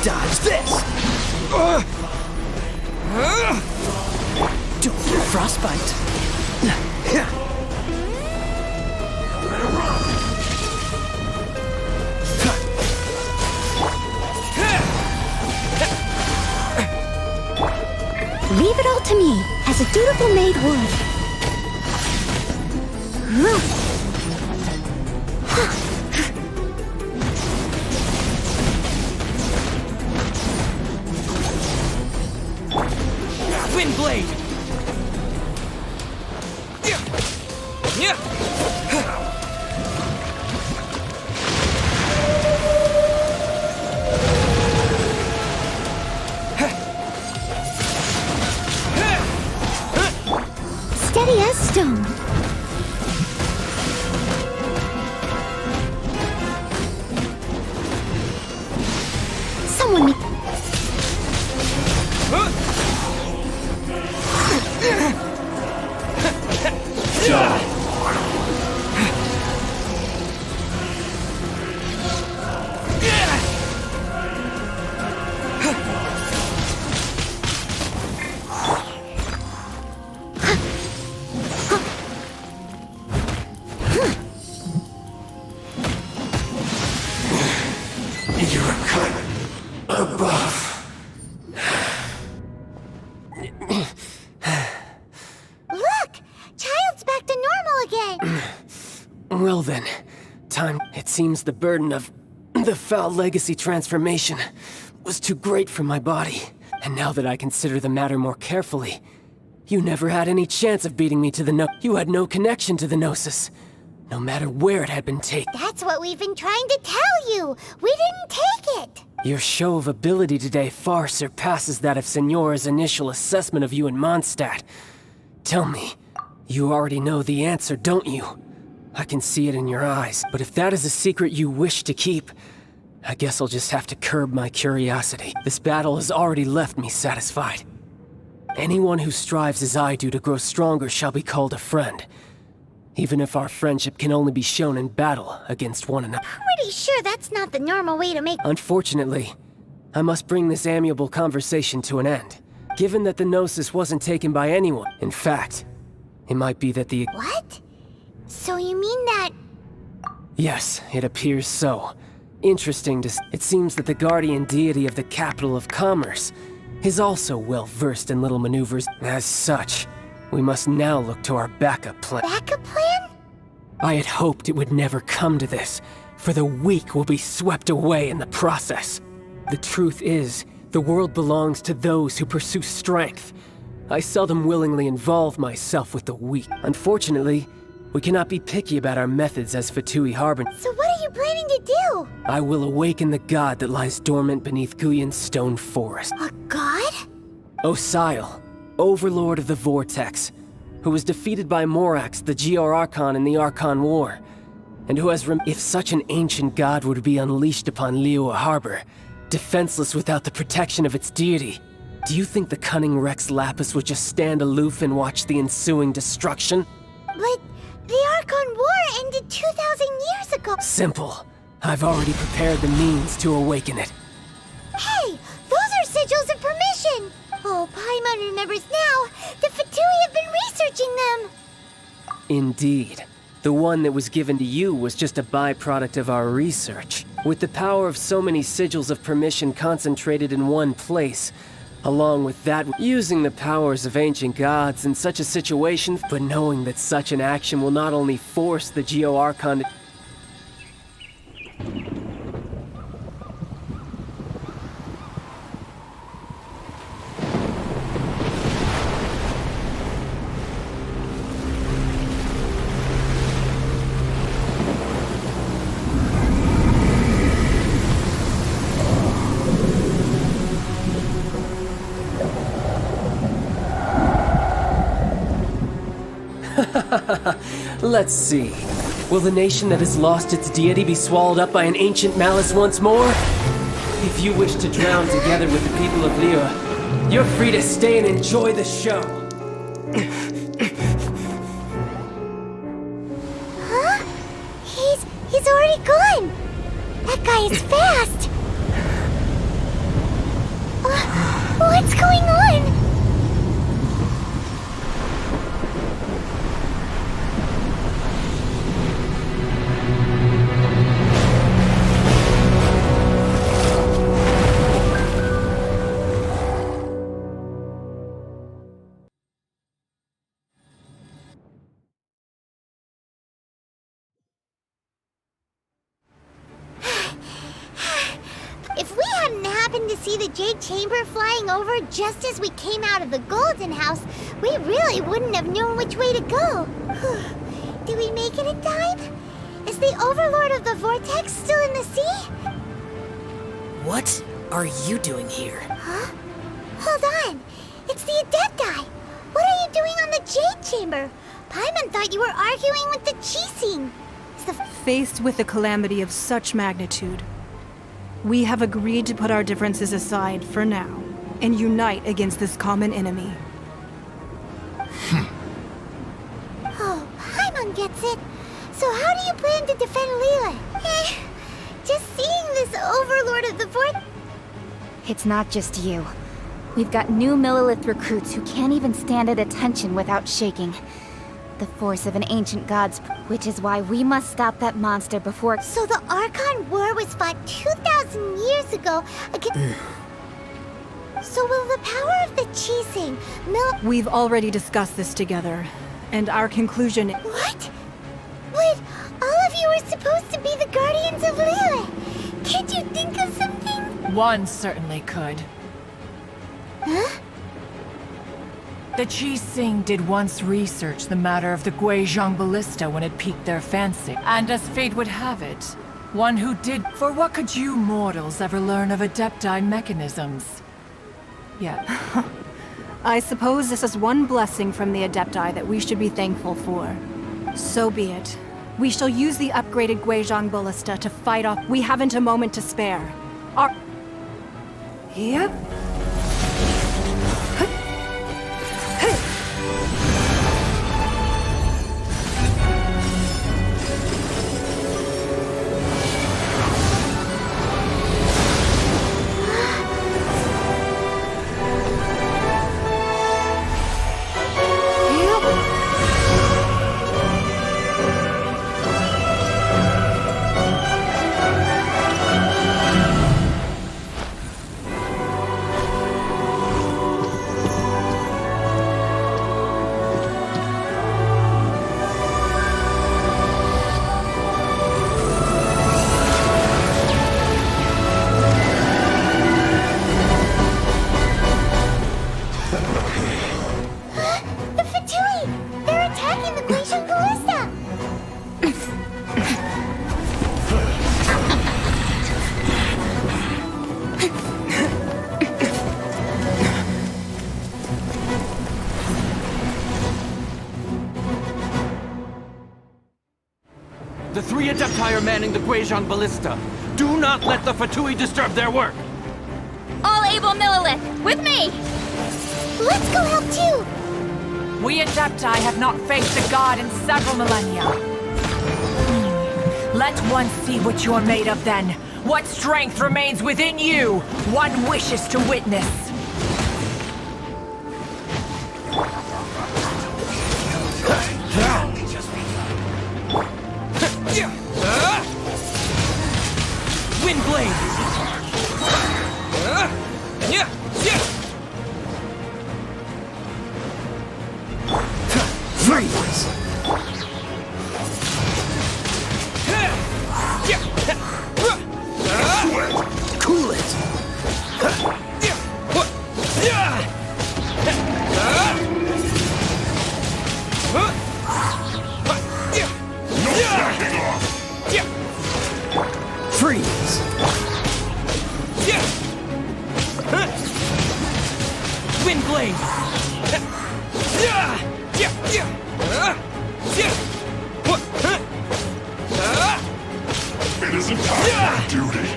Dodge this! Don't frostbite. Leave it all to me, as a dutiful maid would. Windblade! Steady as stone. Someone make... You're a cut above. Look! Child's back to normal again! Well then, time. It seems the burden of the foul legacy transformation was too great for my body. And now that I consider the matter more carefully, you never had any chance of beating me to the You had no connection to the Gnosis, no matter where it had been taken. That's what we've been trying to tell you! We didn't take it! Your show of ability today far surpasses that of Signora's initial assessment of you in Mondstadt. Tell me, you already know the answer, don't you? I can see it in your eyes, but if that is a secret you wish to keep, I guess I'll just have to curb my curiosity. This battle has already left me satisfied. Anyone who strives as I do to grow stronger shall be called a friend, even if our friendship can only be shown in battle against one another. Pretty sure that's not the normal way to make... Unfortunately, I must bring this amiable conversation to an end. Given that the Gnosis wasn't taken by anyone, in fact, it might be that the... What? So you mean that... Yes, it appears so. Interesting to... It seems that the guardian deity of the capital of commerce is also well versed in little maneuvers. As such, we must now look to our backup plan. Backup plan? I had hoped it would never come to this, for the weak will be swept away in the process. The truth is, the world belongs to those who pursue strength. I seldom willingly involve myself with the weak. Unfortunately, we cannot be picky about our methods as Fatui Harbor. So what are you planning to do? I will awaken the god that lies dormant beneath Guyon's stone forest. A god? Osile, overlord of the Vortex, who was defeated by Morax, the GR Archon in the Archon War, and who has if such an ancient god were to be unleashed upon Liyue Harbor, defenseless without the protection of its deity, do you think the cunning Rex Lapis would just stand aloof and watch the ensuing destruction? But the Archon War ended 2,000 years ago. Simple. I've already prepared the means to awaken it. Hey, those are sigils of permission. Oh, Paimon remembers now. The Fatui have been researching them. Indeed. The one that was given to you was just a byproduct of our research. With the power of so many sigils of permission concentrated in one place, along with that, using the powers of ancient gods in such a situation, but knowing that such an action will not only force the Geo-Archon to... Let's see. Will the nation that has lost its deity be swallowed up by an ancient malice once more? If you wish to drown together with the people of Liyue, you're free to stay and enjoy the show. Huh? He's already gone! That guy is fast! What's going on? If we hadn't happened to see the Jade Chamber flying over just as we came out of the Golden House, we really wouldn't have known which way to go. Did we make it in time? Is the Overlord of the Vortex still in the sea? What are you doing here? Huh? Hold on. It's the Adepti. What are you doing on the Jade Chamber? Paimon thought you were arguing with the Chising. Faced with a calamity of such magnitude, we have agreed to put our differences aside for now and unite against this common enemy. Oh, Paimon gets it. So how do you plan to defend Liyue? Just seeing this Overlord of the Vortex... It's not just you. We've got new Millilith recruits who can't even stand at attention without shaking. The force of an ancient god's... Which is why we must stop that monster before... So the Archon War was fought 2,000 years ago against... So will the power of the Chising, We've already discussed this together, and our conclusion... What? Wait, all of you are supposed to be the Guardians of Liyue. Can't you think of something? One certainly could. Huh? The Chising did once research the matter of the Guizhong Ballista when it piqued their fancy. And as fate would have it, one who did... For what could you mortals ever learn of Adepti mechanisms? Yet. I suppose this is one blessing from the Adepti that we should be thankful for. So be it. We shall use the upgraded Guizhong Ballista to fight off... We haven't a moment to spare. Yep. The three Adepti are manning the Guizhong Ballista. Do not let the Fatui disturb their work! All able Millilith, with me! Let's go help too! We Adepti have not faced a god in several millennia. Let one see what you're made of then. What strength remains within you, one wishes to witness. Wind Blade! Freeze! Cool it! Freeze! Wind Blade! It isn't time for duty.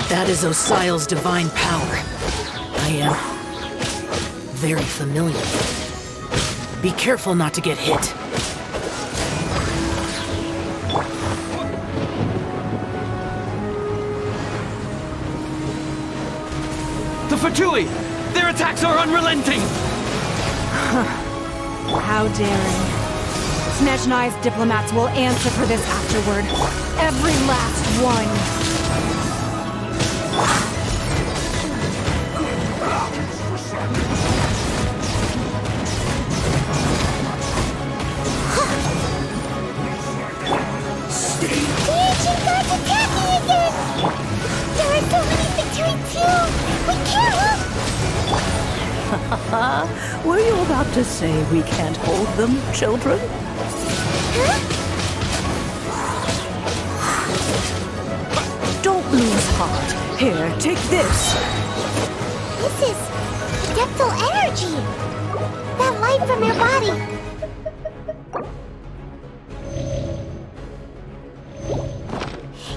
That is Osial's divine power. I am very familiar. Be careful not to get hit. The Fatui! Their attacks are unrelenting! How daring. Snezhnai's diplomats will answer for this afterward. Every last one. Were you about to say we can't hold them, children? Don't lose heart. Here, take this. This is depthal energy. That light from your body.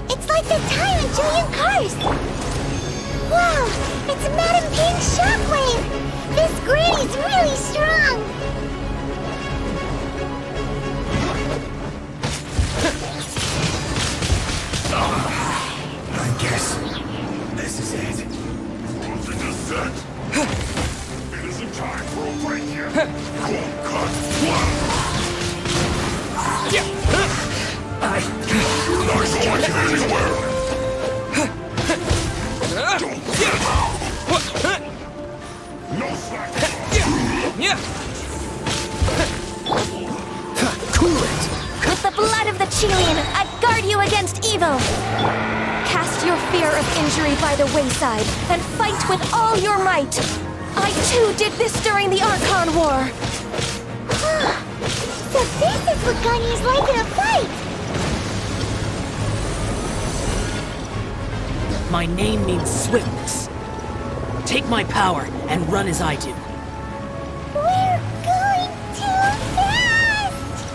It's like the time in Julian Cars. Wow, it's Madame Ping's shockwave. This granny's really strong. I guess this is it. Nothing is set. It isn't time for a break yet. Cold cut. Not going anywhere. Don't get out. No slack. Cool it! With the blood of the Chilean, I guard you against evil! Cast your fear of injury by the wayside, and fight with all your might! I too did this during the Archon War! So this is what Ganya's like in a fight! My name means swiftness. Take my power and run as I do. We're going too fast!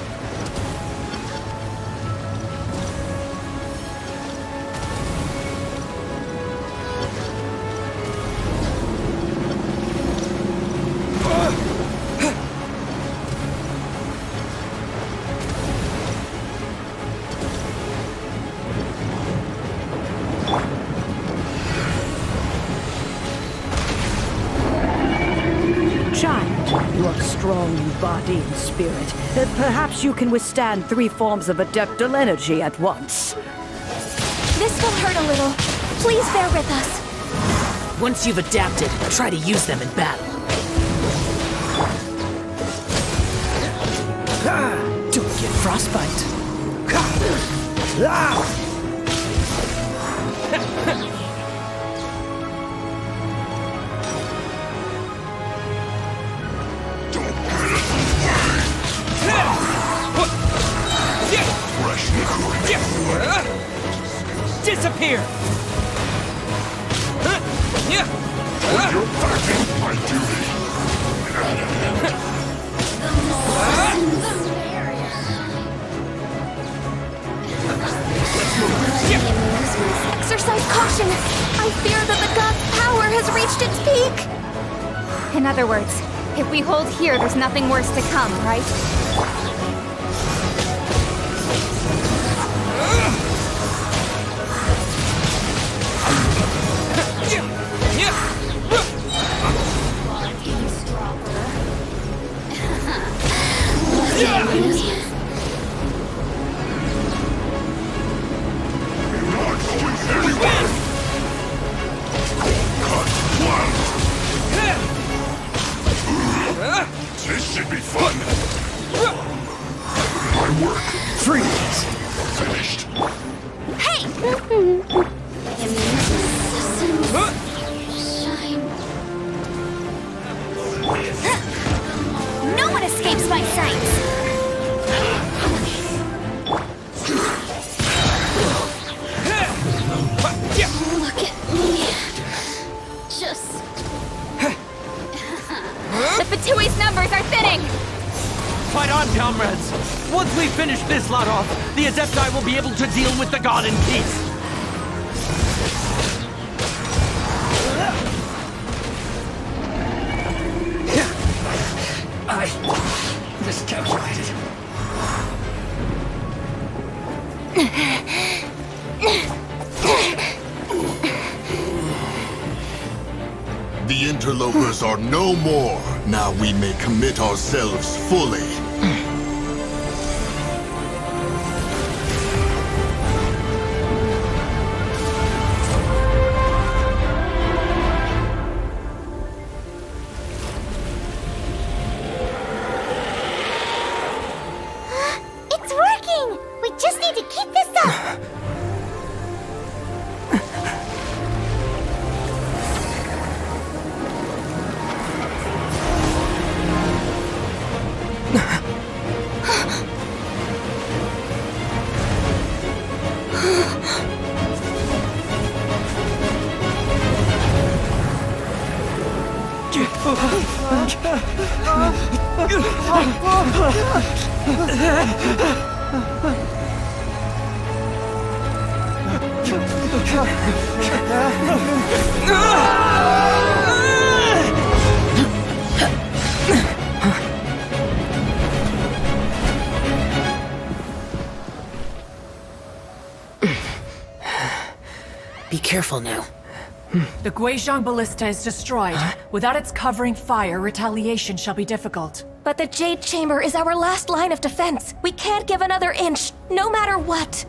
You are strong in body and spirit. Perhaps you can withstand 3 forms of adeptal energy at once. This will hurt a little. Please bear with us. Once you've adapted, try to use them in battle. Don't get frostbite. Disappear! You're backing my duty. Exercise caution! I fear that the god's power has reached its peak! In other words, if we hold here, there's nothing worse to come, right? This should be fun. My work. Freeze! Finished. Hey! No one escapes my sight! Look at me. Just... The Fatui's numbers are thinning! Fight on, comrades! Once we finish this lot off, the Adepti will be able to deal with the god in peace! I miscalculated. The interlopers are no more. Now we may commit ourselves fully. It's working! We just need to keep this up! Be careful now. The Guizhong Ballista is destroyed. Without its covering fire, retaliation shall be difficult. But the Jade Chamber is our last line of defense. We can't give another inch, no matter what.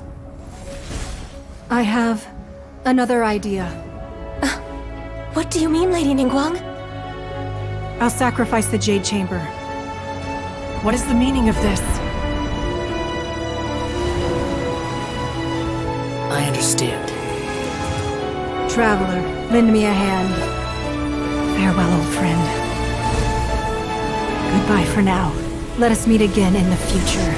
I have another idea. What do you mean, Lady Ningguang? I'll sacrifice the Jade Chamber. What is the meaning of this? I understand. Traveler, lend me a hand. Farewell, old friend. Goodbye for now. Let us meet again in the future.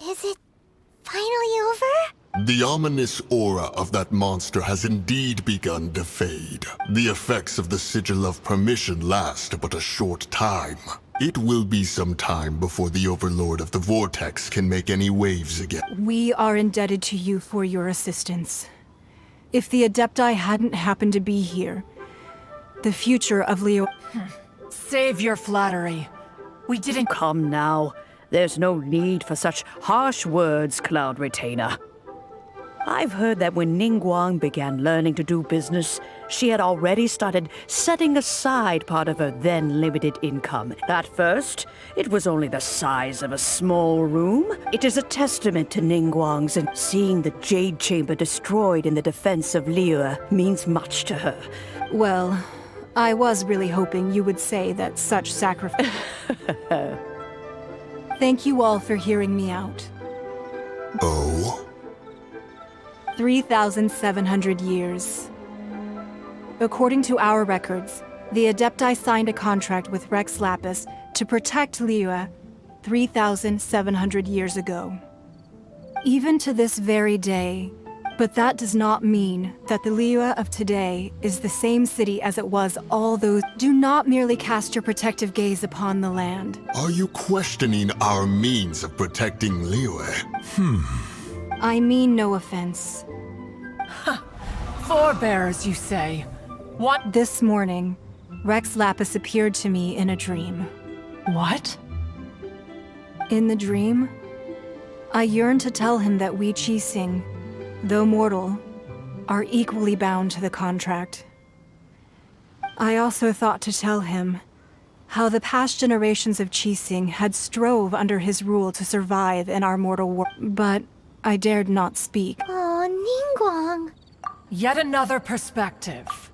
Is it finally over? The ominous aura of that monster has indeed begun to fade. The effects of the Sigil of Permission last but a short time. It will be some time before the Overlord of the Vortex can make any waves again. We are indebted to you for your assistance. If the Adepti hadn't happened to be here, the future of Leo... Save your flattery. We didn't... Come now. There's no need for such harsh words, Cloud Retainer. I've heard that when Ningguang began learning to do business, she had already started setting aside part of her then limited income. At first, it was only the size of a small room. It is a testament to Ningguang's, and seeing the Jade Chamber destroyed in the defense of Liyue means much to her. Well, I was really hoping you would say that such sacrifice... Thank you all for hearing me out. Oh? 3,700 years. According to our records, the Adepti signed a contract with Rex Lapis to protect Liyue 3,700 years ago. Even to this very day, but that does not mean that the Liyue of today is the same city as it was all those. Do not merely cast your protective gaze upon the land. Are you questioning our means of protecting Liyue? I mean no offense. Forebears, you say? What? This morning, Rex Lapis appeared to me in a dream. What? In the dream, I yearned to tell him that we Qixing, though mortal, are equally bound to the contract. I also thought to tell him how the past generations of Qixing had strove under his rule to survive in our mortal world, but I dared not speak. Oh, Ningguang. Yet another perspective.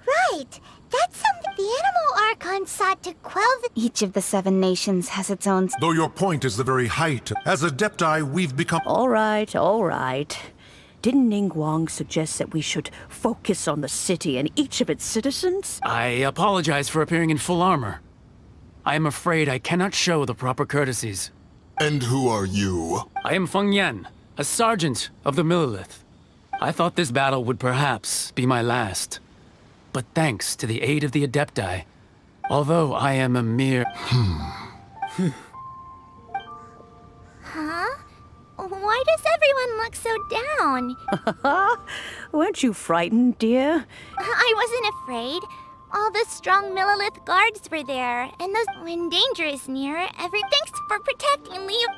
Right. That's something the Animal Archon sought to quell the... Each of the 7 nations has its own... Though your point is the very height, as Adepti, we've become... All right, all right. Didn't Ningguang suggest that we should focus on the city and each of its citizens? I apologize for appearing in full armor. I am afraid I cannot show the proper courtesies. And who are you? I am Feng Yan, a sergeant of the Millelith. I thought this battle would perhaps be my last. But thanks to the aid of the Adepti, although I am a mere... Huh? Why does everyone look so down? Weren't you frightened, dear? I wasn't afraid. All the strong Millelith guards were there, and when danger is near, thanks for protecting Liyue.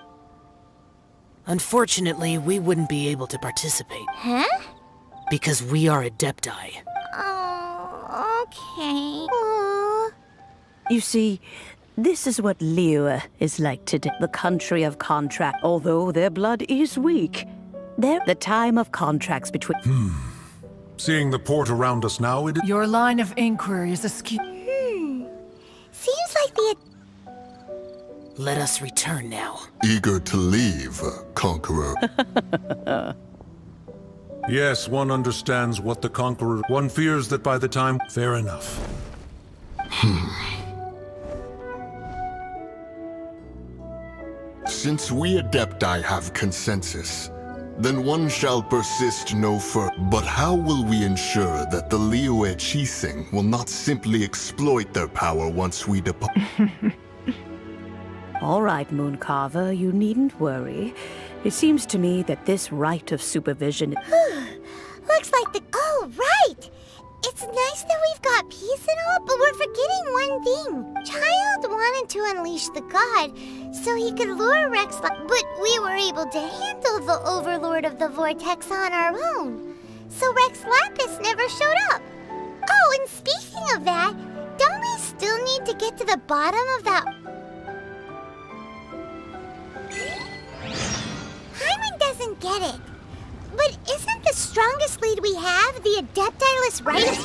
Unfortunately, we wouldn't be able to participate. Huh? Because we are Adepti. Oh, okay. Aww. You see, this is what Liyue is like today. The country of contract, although their blood is weak. The time of contracts between... Seeing the port around us now, it... Your line of inquiry is askew. Seems like the... Let us return now. Eager to leave, Conqueror. Yes, one understands what the Conqueror... One fears that by the time... Fair enough. Since we Adepti have consensus, then one shall persist no further. But how will we ensure that the Liyue Qixing will not simply exploit their power once we depart? All right, Mooncarver, you needn't worry. It seems to me that this right of supervision... Looks like the... Oh, right! It's nice that we've got peace and all, but we're forgetting one thing. Child wanted to unleash the god, so he could lure Rex... But we were able to handle the Overlord of the Vortex on our own. So Rex Lapis never showed up. Oh, and speaking of that, don't we still need to get to the bottom of that... Hyman doesn't get it. But isn't the strongest lead we have the Adepti-less right?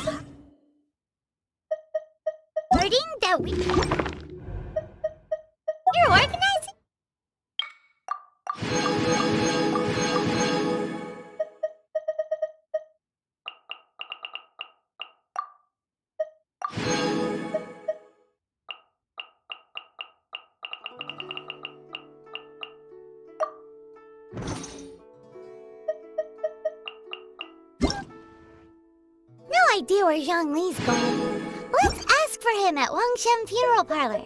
Wording that we... You're organizing? No idea where Zhang Li's going. Let's ask for him at Wangshen Funeral Parlor.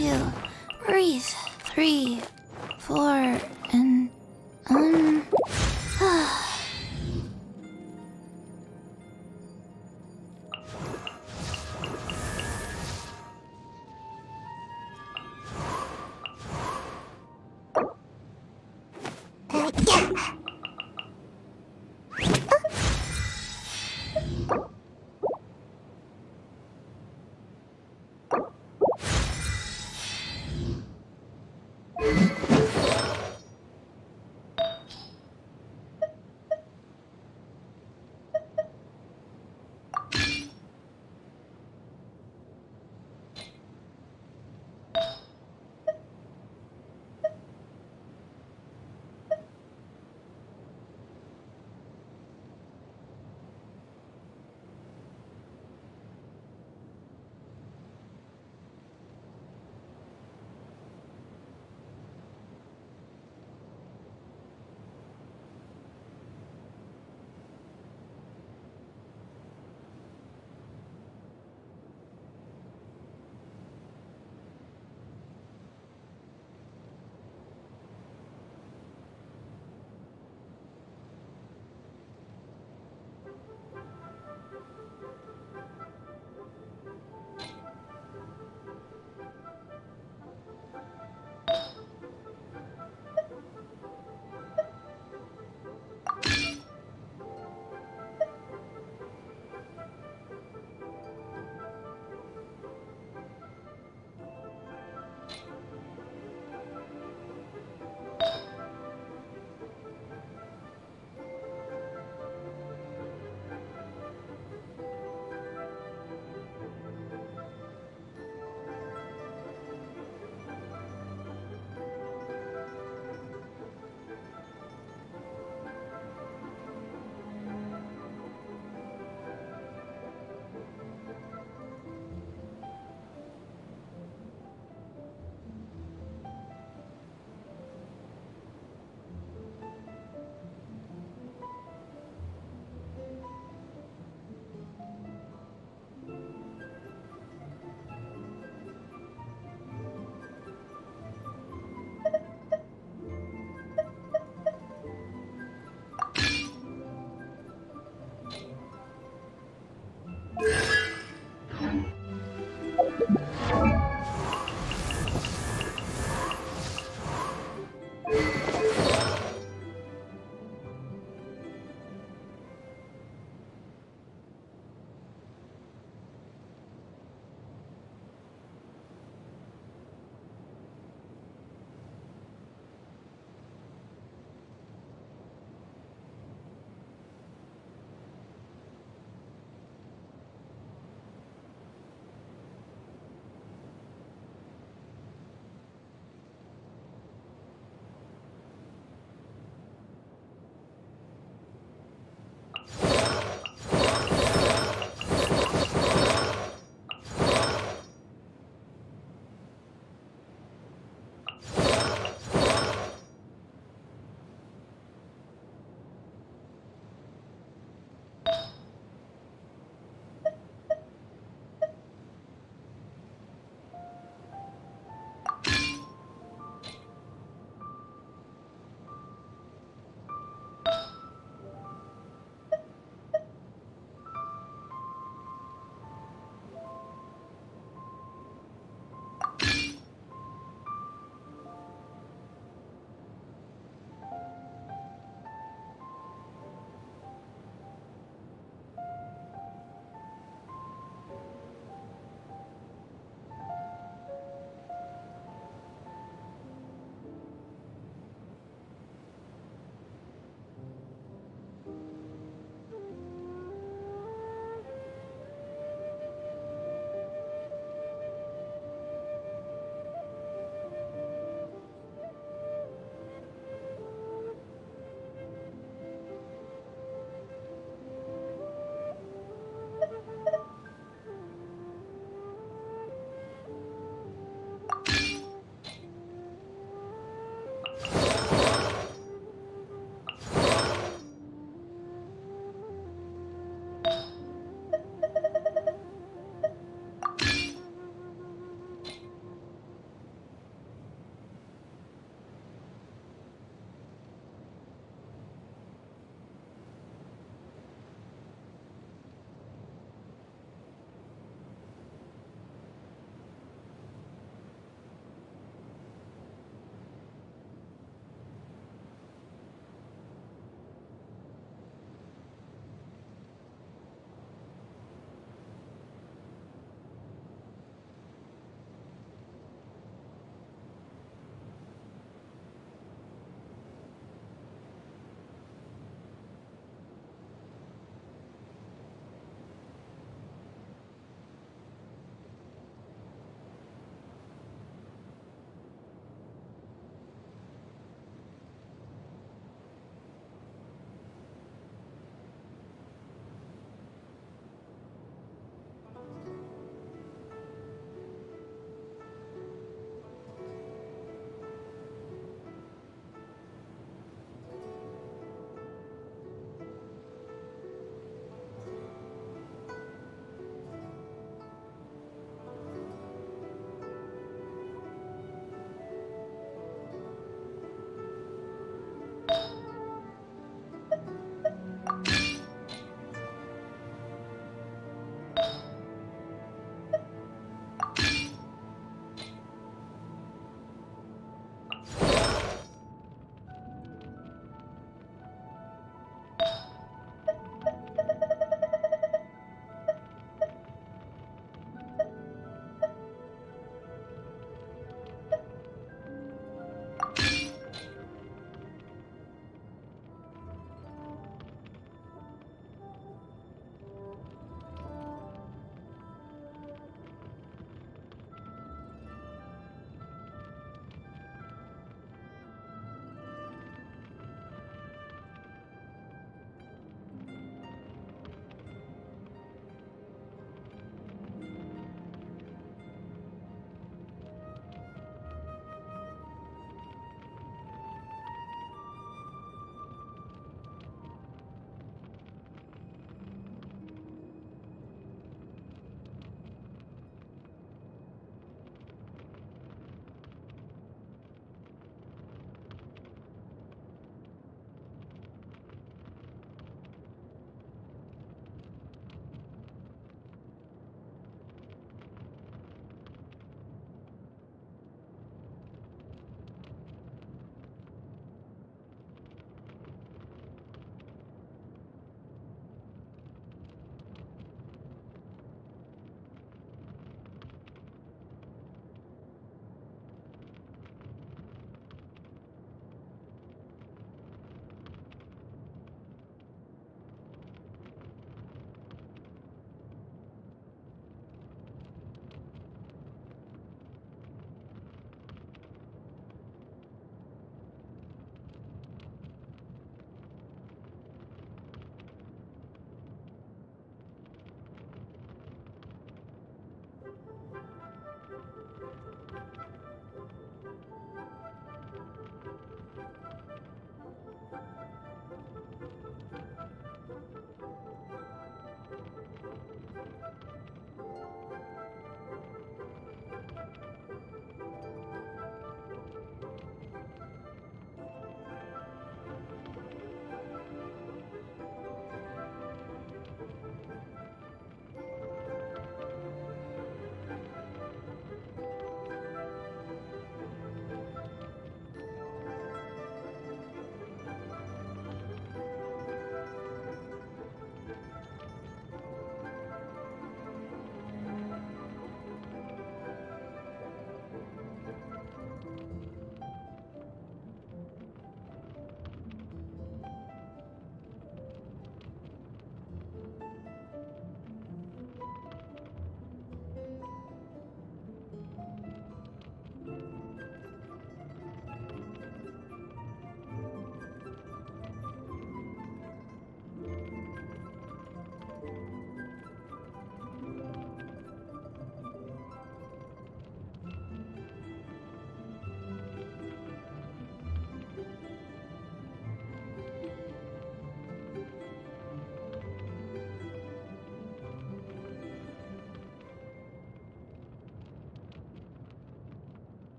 2. Breathe. 3, 4, and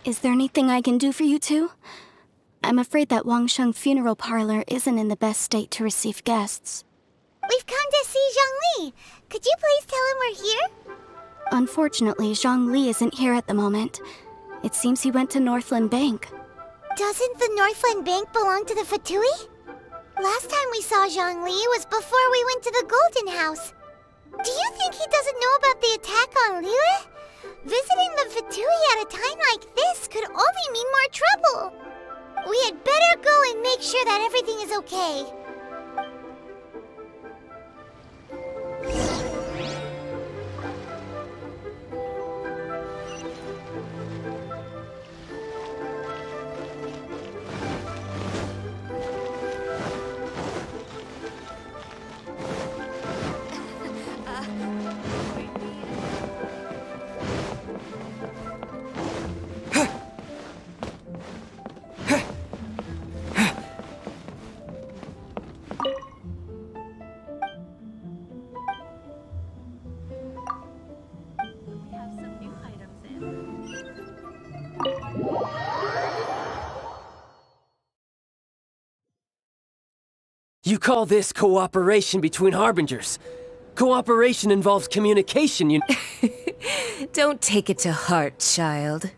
Is there anything I can do for you two? I'm afraid that Wangsheng funeral parlor isn't in the best state to receive guests. We've come to see Zhongli. Could you please tell him we're here? Unfortunately, Zhongli isn't here at the moment. It seems he went to Northland Bank. Doesn't the Northland Bank belong to the Fatui? Last time we saw Zhongli was before we went to the Golden House. Do you think he doesn't know about the attack on Liyue? Visiting the Fatui at a time like this could only mean more trouble. We had better go and make sure that everything is okay. You call this cooperation between Harbingers? Cooperation involves communication, you... Don't take it to heart, child.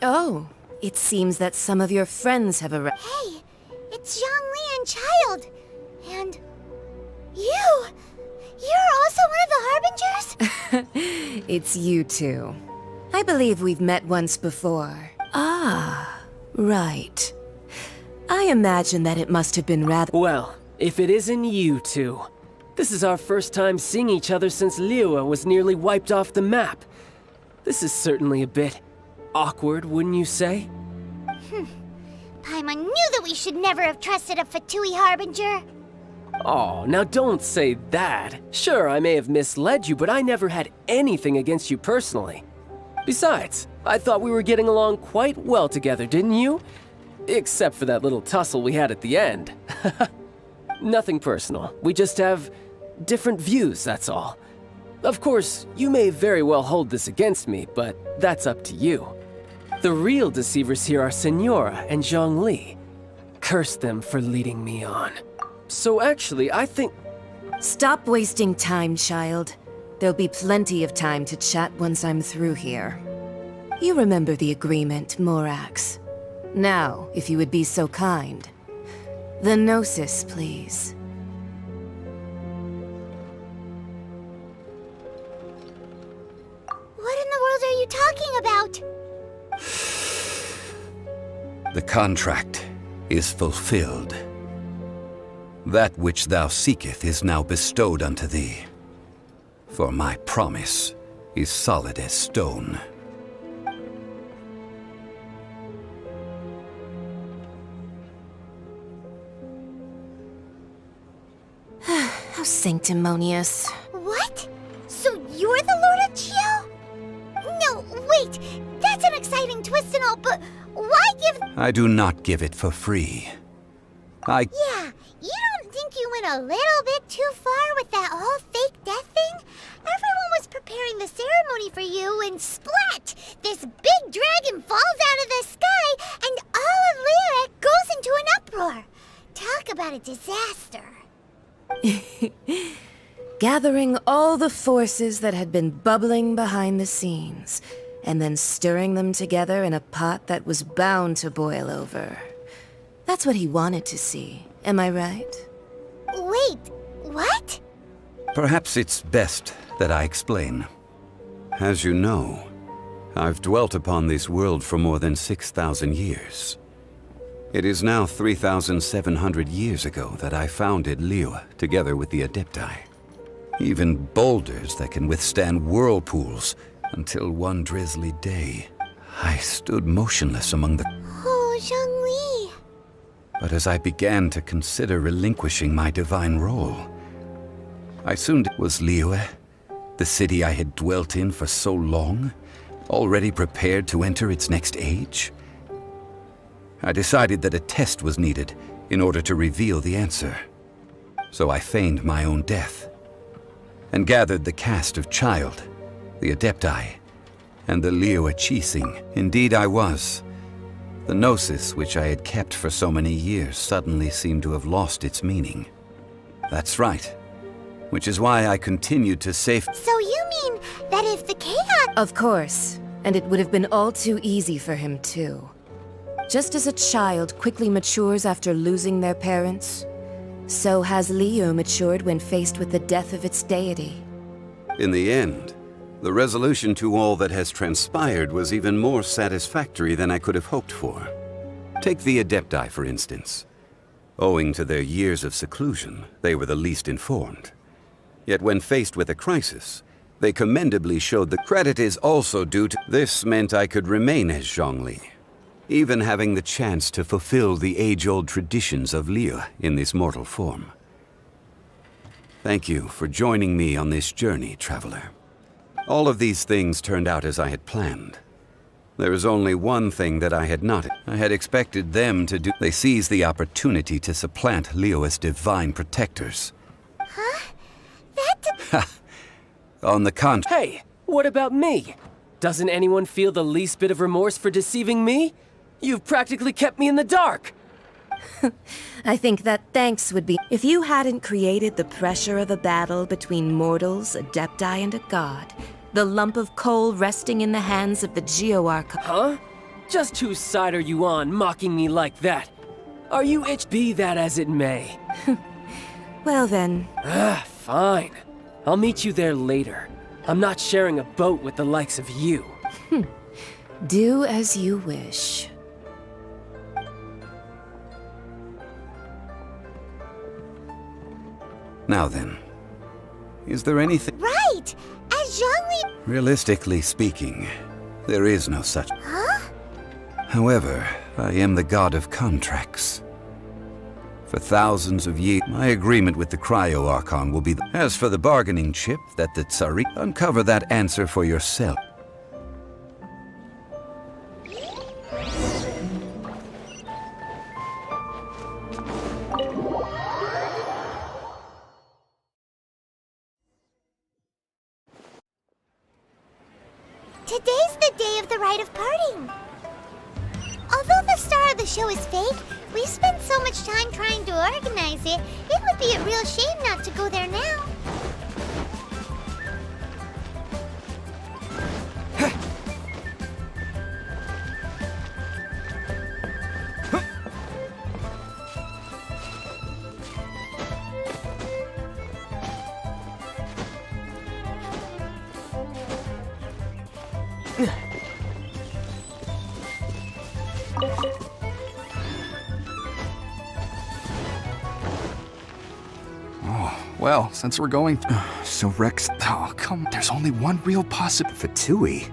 Oh, it seems that some of your friends have arrived. Hey, it's Zhongli and Child. And... you! You're also one of the Harbingers? It's you two. I believe we've met once before. Ah, right. I imagine that it must have been rather... Well, if it isn't you two. This is our first time seeing each other since Liyue was nearly wiped off the map. This is certainly a bit awkward, wouldn't you say? Paimon knew that we should never have trusted a Fatui Harbinger. Oh, now don't say that. Sure, I may have misled you, but I never had anything against you personally. Besides, I thought we were getting along quite well together, didn't you? Except for that little tussle we had at the end. Nothing personal. We just have different views, that's all. Of course, you may very well hold this against me, but that's up to you. The real deceivers here are Senora and Zhongli. Curse them for leading me on. So actually, I think... Stop wasting time, child. There'll be plenty of time to chat once I'm through here. You remember the agreement, Morax. Now, if you would be so kind. The Gnosis, please. What in the world are you talking about? The contract is fulfilled. That which thou seeketh is now bestowed unto thee. For my promise is solid as stone. How sanctimonious. What? So you're the Lord of Geo? No, wait! That's an exciting twist and all, but why give... I do not give it for free. Yeah, you don't think you went a little bit too far with that whole fake death thing? Everyone was preparing the ceremony for you, and splat! This big dragon falls out of the sky, and all of Liyue goes into an uproar. Talk about a disaster. Gathering all the forces that had been bubbling behind the scenes, and then stirring them together in a pot that was bound to boil over. That's what he wanted to see, am I right? Wait, what? Perhaps it's best that I explain. As you know, I've dwelt upon this world for more than 6,000 years. It is now 3,700 years ago that I founded Liyue together with the Adepti. Even boulders that can withstand whirlpools, until one drizzly day, I stood motionless among the... Oh, Zhongli. But as I began to consider relinquishing my divine role, I soon was Liyue, the city I had dwelt in for so long, already prepared to enter its next age? I decided that a test was needed in order to reveal the answer. So I feigned my own death, and gathered the cast of Child, the Adepti, and the Liu Qixing. Indeed I was. The gnosis, which I had kept for so many years, suddenly seemed to have lost its meaning. That's right. Which is why I continued to So you mean that if the chaos... Of course. And it would have been all too easy for him, too. Just as a child quickly matures after losing their parents, so has Liu matured when faced with the death of its deity. In the end, the resolution to all that has transpired was even more satisfactory than I could have hoped for. Take the Adepti, for instance. Owing to their years of seclusion, they were the least informed. Yet when faced with a crisis, they commendably showed the credit is also due to... This meant I could remain as Zhongli, even having the chance to fulfill the age-old traditions of Liu in this mortal form. Thank you for joining me on this journey, traveler. All of these things turned out as I had planned. There is only one thing that I had not. I had expected them to do. They seized the opportunity to supplant Liu as divine protectors. Huh? On the contrary. Hey, what about me? Doesn't anyone feel the least bit of remorse for deceiving me? You've practically kept me in the dark. I think that thanks would be if you hadn't created the pressure of a battle between mortals, Adepti, and a god. The lump of coal resting in the hands of the Geo-Archon. Huh? Just whose side are you on, mocking me like that? Are you Be that as it may. Well then. Fine. I'll meet you there later. I'm not sharing a boat with the likes of you. Do as you wish. Now then, is there anything... Right! As Zhongli... Realistically speaking, there is no such... Huh? However, I am the god of contracts. For thousands of years, my agreement with the Cryo-Archon will be the... As for the bargaining chip that the Tsari... Uncover that answer for yourself. Today's the day of the rite of parting. Although the star of the show is fake, we spent so much time trying to organize it, it would be a real shame not to go there now. Well, since we're going... So Rex... Oh, come... There's only one real possible... Fatui?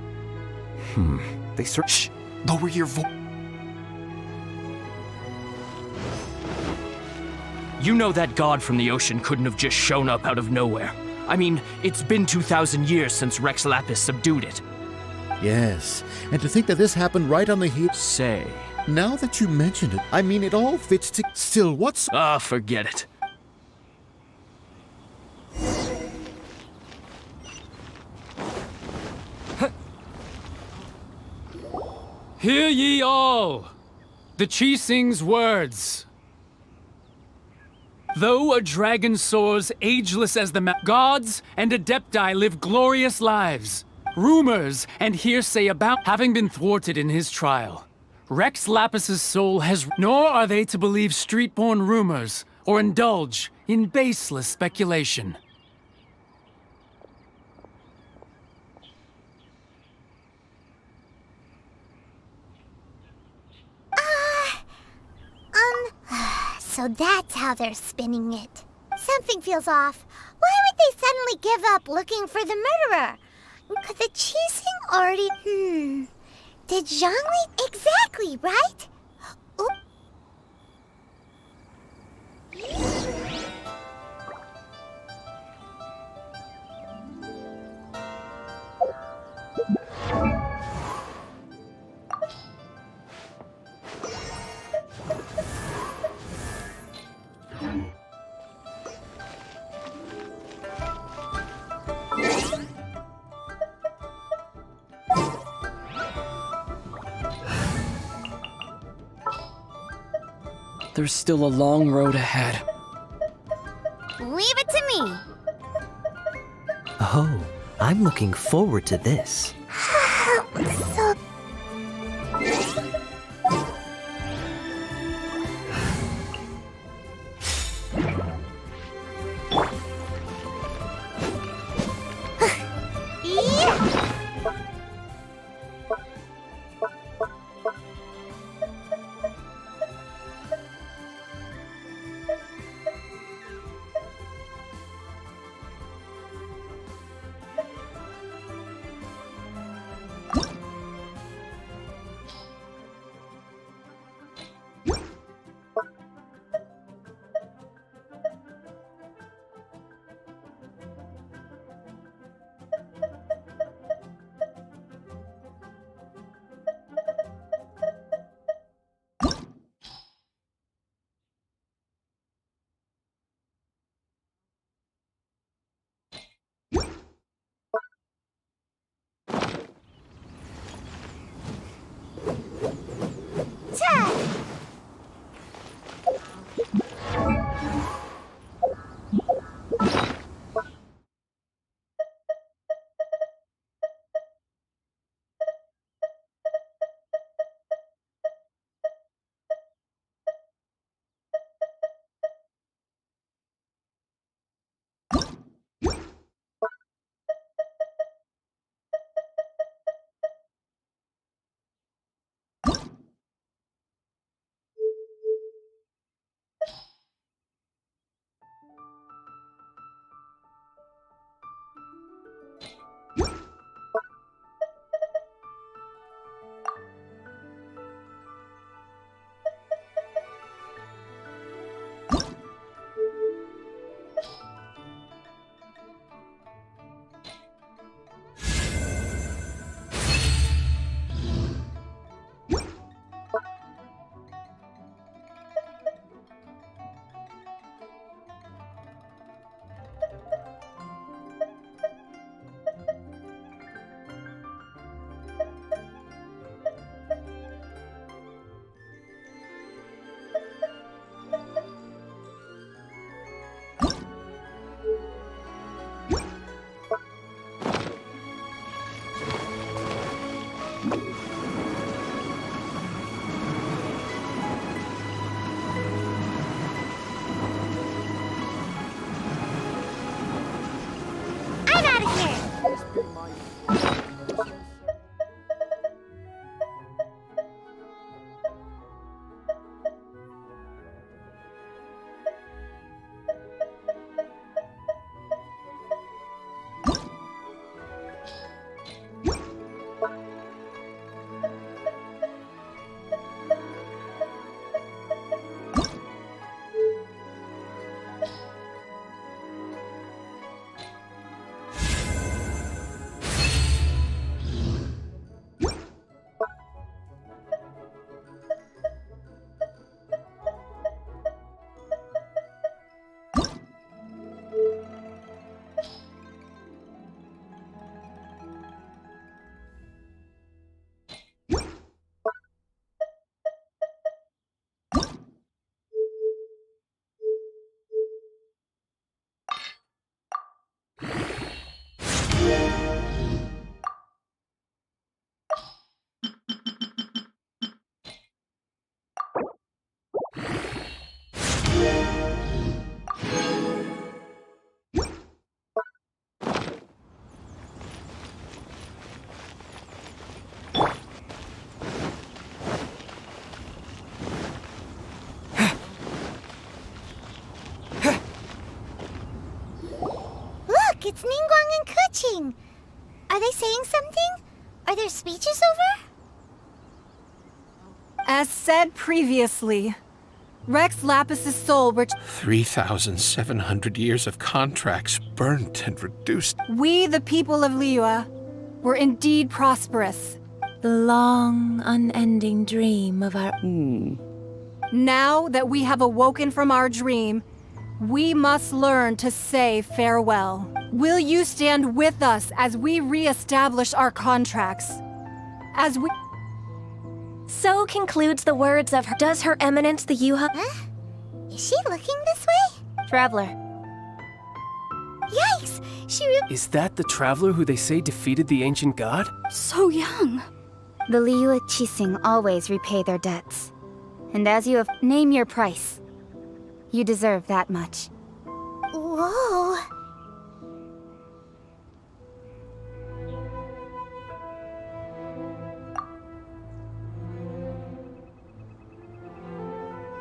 They search... Shh! Lower your voice. You know that god from the ocean couldn't have just shown up out of nowhere. I mean, it's been 2,000 years since Rex Lapis subdued it. Yes, and to think that this happened right on the heel... Say... Now that you mention it, I mean, it all fits to... Still, what's... Ah, forget it. Hear ye all! The Qixing's words. Though a dragon soars ageless as the gods and Adepti live glorious lives. Rumors and hearsay about having been thwarted in his trial. Rex Lapis's soul has... Nor are they to believe street-born rumors or indulge in baseless speculation. So that's how they're spinning it. Something feels off. Why would they suddenly give up looking for the murderer? Could the Qixing already... Did Zhongli... Exactly, right? Oop. There's still a long road ahead. Leave it to me. Oh, I'm looking forward to this. So... It's Ningguang and Keqing. Are they saying something? Are their speeches over? As said previously, Rex Lapis's soul 3,700 years of contracts burnt and reduced. We, the people of Liyue, were indeed prosperous. The long, unending dream of our... Now that we have awoken from our dream, we must learn to say farewell. Will you stand with us as we re-establish our contracts? So concludes the words of Does Her Eminence the Yuha... Huh? Is she looking this way? Traveler. Yikes! Is that the traveler who they say defeated the ancient god? So young. The Liyue Qixing always repay their debts. And as you have, name your price. You deserve that much. Whoa.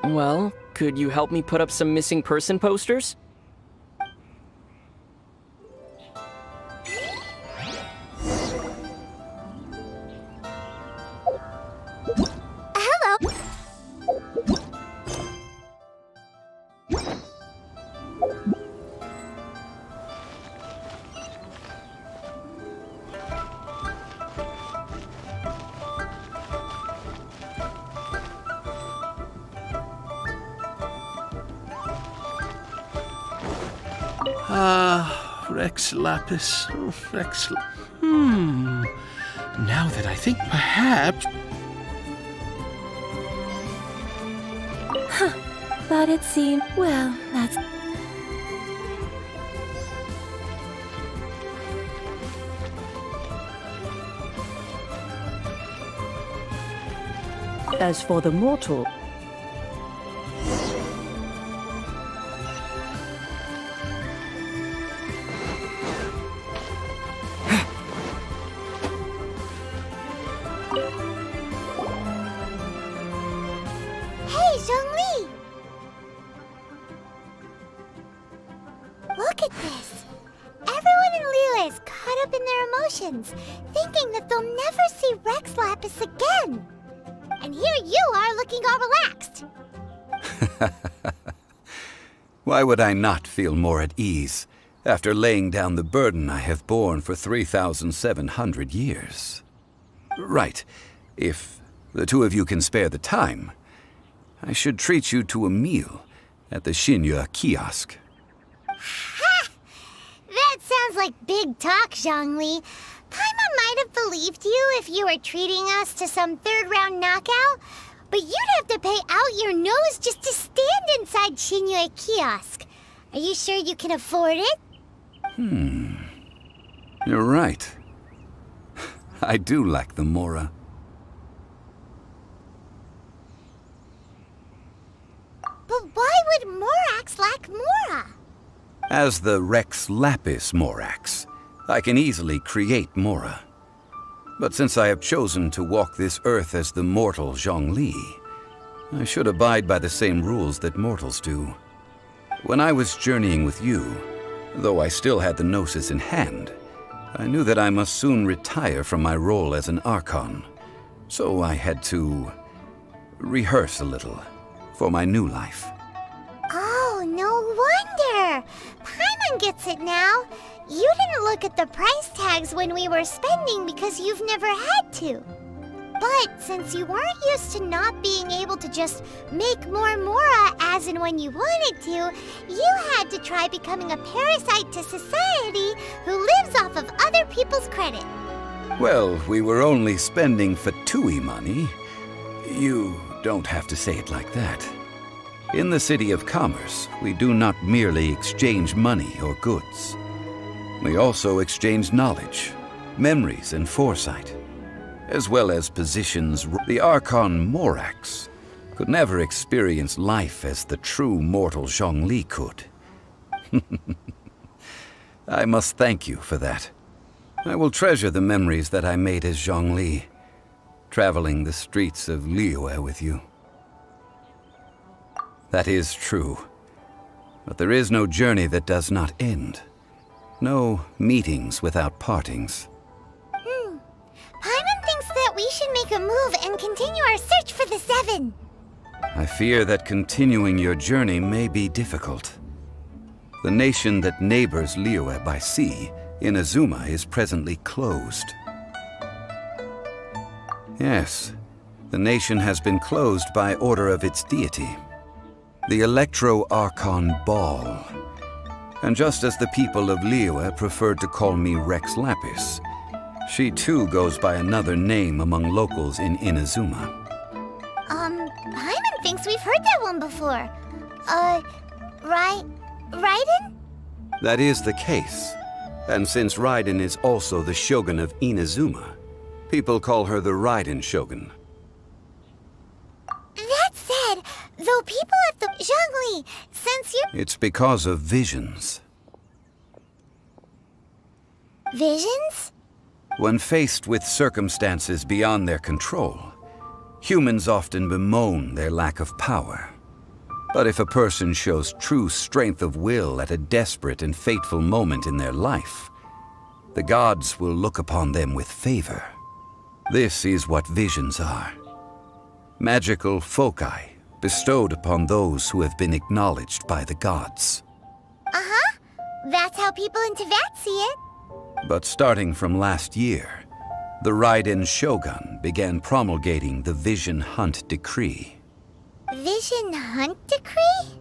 Well, could you help me put up some missing person posters? Hello. Rex Lapis. Now that I think, perhaps... Huh. But it seemed... well, that's... As for the mortal, Hey, Zhongli! Look at this. Everyone in Liyue is caught up in their emotions, thinking that they'll never see Rex Lapis again. And here you are looking all relaxed. Why would I not feel more at ease after laying down the burden I have borne for 3,700 years? Right. If the two of you can spare the time, I should treat you to a meal at the Xinyue kiosk. Ha! That sounds like big talk, Zhongli. Paimon might have believed you if you were treating us to some third-round knockout, but you'd have to pay out your nose just to stand inside Xinyue kiosk. Are you sure you can afford it? You're right. I do lack the Mora. But why would Morax lack Mora? As the Rex Lapis Morax, I can easily create Mora. But since I have chosen to walk this earth as the mortal Zhongli, I should abide by the same rules that mortals do. When I was journeying with you, though I still had the Gnosis in hand, I knew that I must soon retire from my role as an Archon. So I had to rehearse a little for my new life. Oh, no wonder! Paimon gets it now. You didn't look at the price tags when we were spending because you've never had to. But since you weren't used to not being able to just make more Mora as and when you wanted to, you had to try becoming a parasite to society who lives off of other people's credit. Well, we were only spending Fatui money. You don't have to say it like that. In the City of Commerce, we do not merely exchange money or goods. We also exchange knowledge, memories, and foresight, as well as positions. The Archon Morax could never experience life as the true mortal Zhongli could. I must thank you for that. I will treasure the memories that I made as Zhongli, traveling the streets of Liyue with you. That is true. But there is no journey that does not end. No meetings without partings. Paimon thinks that we should make a move and continue our search for the Seven. I fear that continuing your journey may be difficult. The nation that neighbors Liyue by sea, Inazuma, is presently closed. Yes, the nation has been closed by order of its deity, the Electro-Archon Ball. And just as the people of Liyue preferred to call me Rex Lapis, she too goes by another name among locals in Inazuma. Paimon thinks we've heard that one before. Raiden? That is the case. And since Raiden is also the Shogun of Inazuma, people call her the Raiden Shogun. That said, though people at the Zhongli, since you... It's because of visions. Visions? When faced with circumstances beyond their control, humans often bemoan their lack of power. But if a person shows true strength of will at a desperate and fateful moment in their life, the gods will look upon them with favor. This is what visions are. Magical foci bestowed upon those who have been acknowledged by the gods. Uh-huh. That's how people in Teyvat see it. But starting from last year, the Raiden Shogun began promulgating the Vision Hunt Decree. Vision Hunt Decree?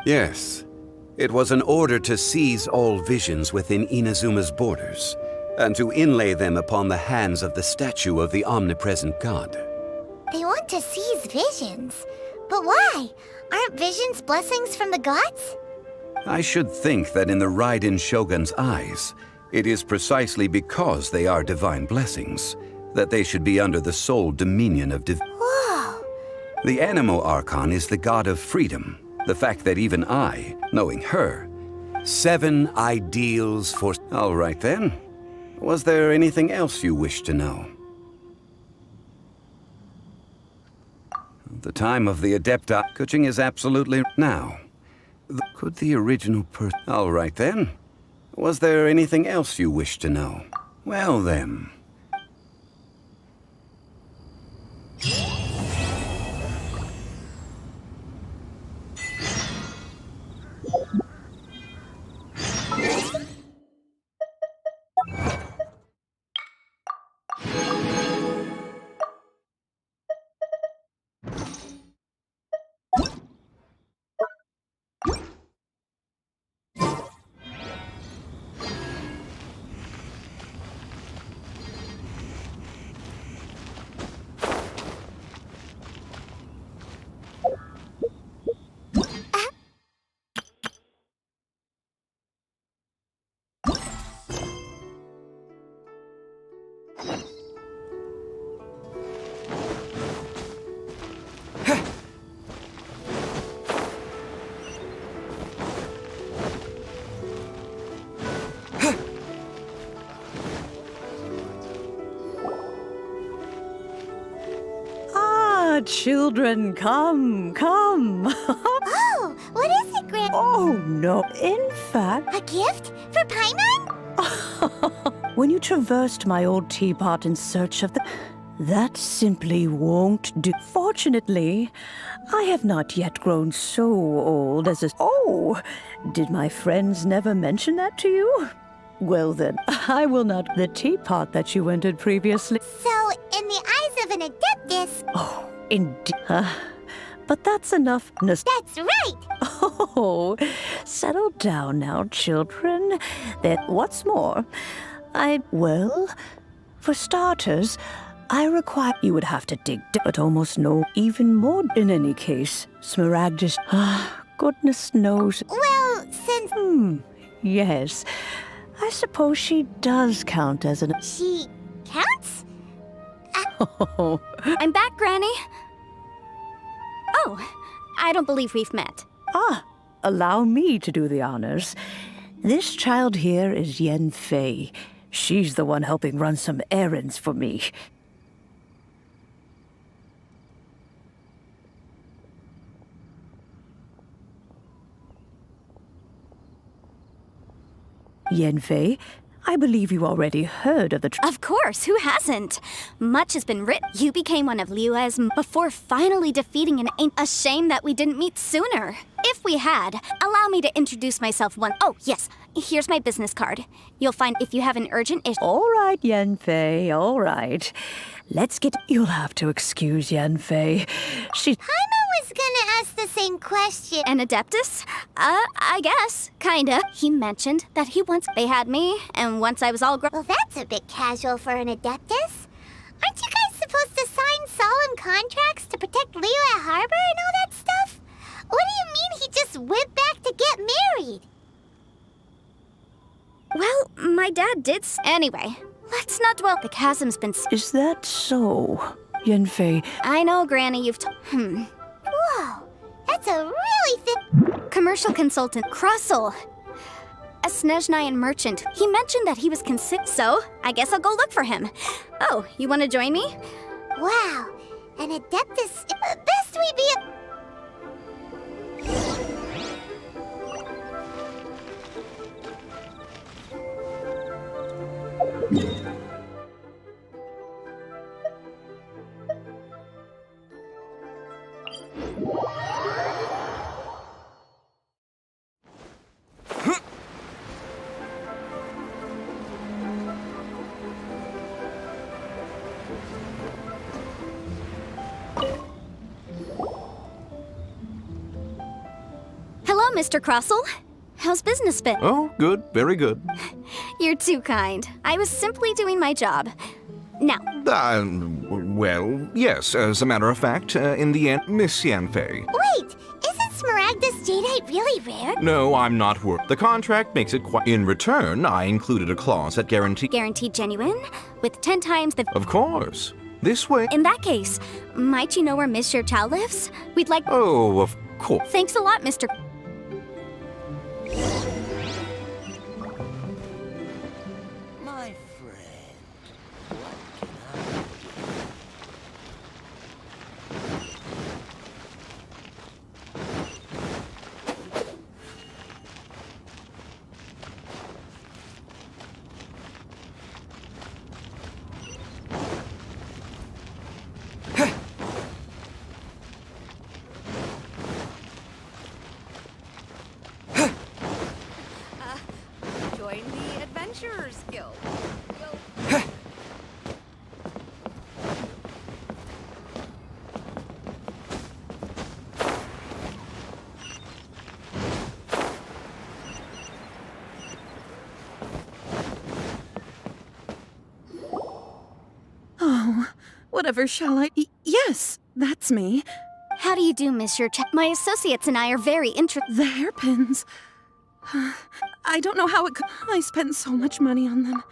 Yes. It was an order to seize all visions within Inazuma's borders, and to inlay them upon the hands of the statue of the omnipresent god. They want to seize visions. But why? Aren't visions blessings from the gods? I should think that in the Raiden Shogun's eyes, it is precisely because they are divine blessings that they should be under the sole dominion of Whoa! The Anemo Archon is the god of freedom. The fact that even I, knowing her, 7 ideals for... All right then. Was there anything else you wish to know? The time of the Adepta coaching is absolutely now. Could the original All right then. Was there anything else you wish to know? Well then. Children, come. Oh, what is it, Grand? Oh, no. In fact... A gift? For Paimon? When you traversed my old teapot in search of the... That simply won't do. Fortunately, I have not yet grown so old as a... Oh, did my friends never mention that to you? Well then, I will not... The teapot that you entered previously... So, in the eyes of an Adeptus... Oh, indeed. But that's enough. That's right! Oh, settle down now, children. What's more, well, for starters, I require you would have to dig, but almost no, even more in any case. Smaragdus, goodness knows. Well, since... Yes. I suppose she does count as an... She counts? Oh. I'm back, Granny. Oh, I don't believe we've met. Allow me to do the honors. This child here is Yen Fei. She's the one helping run some errands for me. Yen Fei, I believe you already heard of the... Of course, who hasn't? Much has been written. You became one of Liyue's before finally defeating an ain't a shame that we didn't meet sooner. If we had, allow me to introduce myself one... Oh, yes, here's my business card. You'll find if you have an urgent issue... All right, Yen Fei, all right. Let's get... You'll have to excuse Yen Fei. Paimon was gonna ask the same question. An Adeptus? I guess. Kinda. He mentioned that they had me, and once I was all grown... Well, that's a bit casual for an Adeptus. Aren't you guys supposed to sign solemn contracts to protect Liyue Harbor and all that stuff? What do you mean he just went back to get married. Well, my dad did Anyway, let's not dwell. The chasm's been Is that so, Yanfei? I know, Granny, you've Whoa, that's a really thick... Commercial consultant, Crossel. A Snezhnayan merchant. He mentioned that he was so I guess I'll go look for him. Oh, you want to join me? Wow, an Adeptus... Best we be a... Hello, Mr. Crossel. How's business been? Oh, good. Very good. You're too kind. I was simply doing my job. Now, Well, yes, as a matter of fact, in the end, Miss Yanfei. Wait, isn't Smaragdus jadeite really rare? No, I'm not worth. The contract makes it quite. In return, I included a clause that guaranteed genuine? With 10 times the... Of course. This way. In that case, might you know where Monsieur Chow lives? We'd like... Oh, of course. Thanks a lot, Mr. My friend, what can I Join the Adventurers Guild. Oh, whatever shall I... Yes, that's me. How do you do, Monsieur Chow? My associates and I are very interested... The hairpins. I don't know how it could... I spent so much money on them.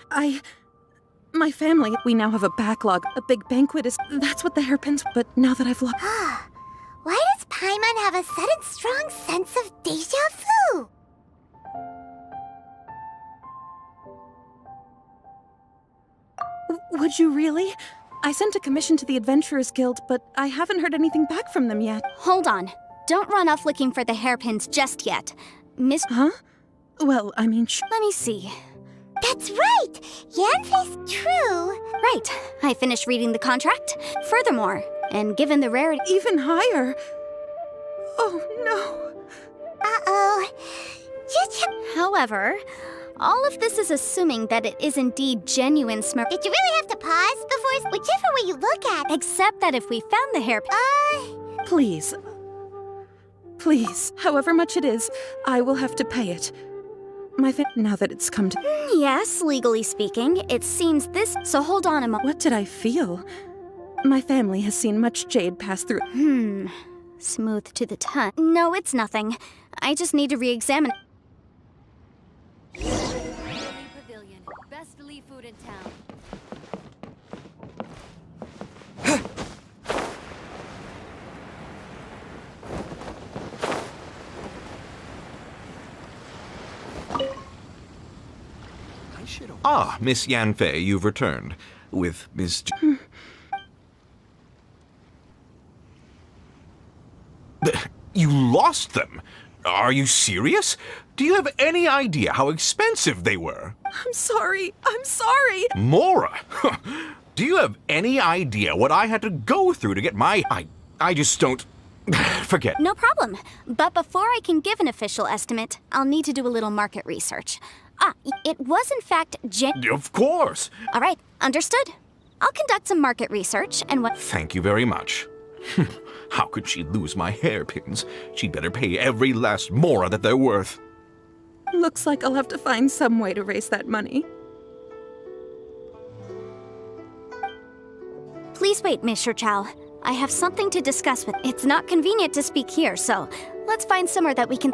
My family, we now have a backlog. A big banquet is... That's what the hairpins... But now that I've looked... Why does Paimon have a sudden strong sense of deja vu? Would you really? I sent a commission to the Adventurers Guild, but I haven't heard anything back from them yet. Hold on. Don't run off looking for the hairpins just yet. Huh? Well, I mean, Let me see. That's right! Yanfei's true! Right. I finished reading the contract. Furthermore, and given the rarity... Even higher? Oh, no. Uh-oh. However, all of this is assuming that it is indeed genuine smurf. Did you really have to pause before... Whichever way you look at... Except that if we found the hairpin... Please. Please, however much it is, I will have to pay it. Now that it's come to... Yes, legally speaking, it seems this... So hold on a moment. What did I feel? My family has seen much jade pass through... Smooth to the touch. No, it's nothing. I just need to re-examine... Pavilion, best Lee food in town. Ah, Miss Yanfei, you've returned. With Miss... You lost them? Are you serious? Do you have any idea how expensive they were? I'm sorry. I'm sorry. Mora! Do you have any idea what I had to go through to get my... I just don't... Forget. No problem. But before I can give an official estimate, I'll need to do a little market research. It was in fact Of course. All right, understood. I'll conduct some market research and what... Thank you very much. How could she lose my hairpins? She'd better pay every last mora that they're worth. Looks like I'll have to find some way to raise that money. Please wait, Monsieur Chow. I have something to discuss with. It's not convenient to speak here, so let's find somewhere that we can.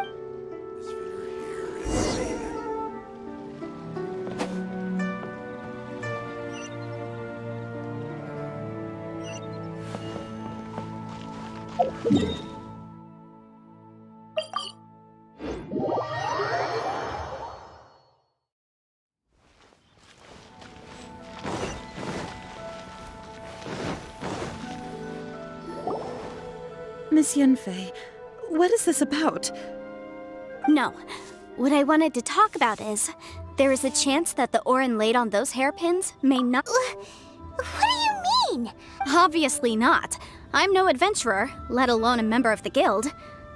Miss Yenfei, what is this about? No. What I wanted to talk about is, there is a chance that the Orin laid on those hairpins may not. What do you mean? Obviously not. I'm no adventurer, let alone a member of the guild.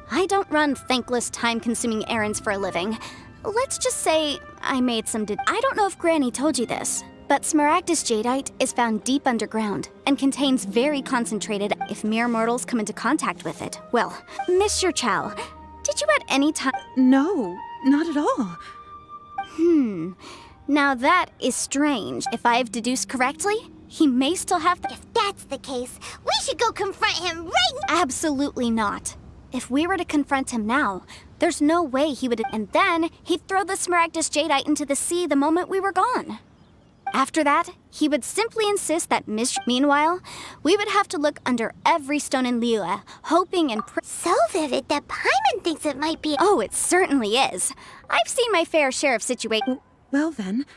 I don't run thankless, time-consuming errands for a living. Let's just say I made some I don't know if Granny told you this, but Smaragdus jadeite is found deep underground and contains very concentrated. If mere mortals come into contact with it, well, Mr. Chow, did you at any time? No, not at all. Now that is strange. If I've deduced correctly, he may still have If that's the case, we should go confront him right now. Absolutely not. If we were to confront him now, there's no way he would. And then he'd throw the Smaragdus jadeite into the sea the moment we were gone. After that, he would simply insist that Meanwhile, we would have to look under every stone in Liyue, hoping and So vivid that Paimon thinks it might be. Oh, it certainly is. I've seen my fair share of situations. Well then,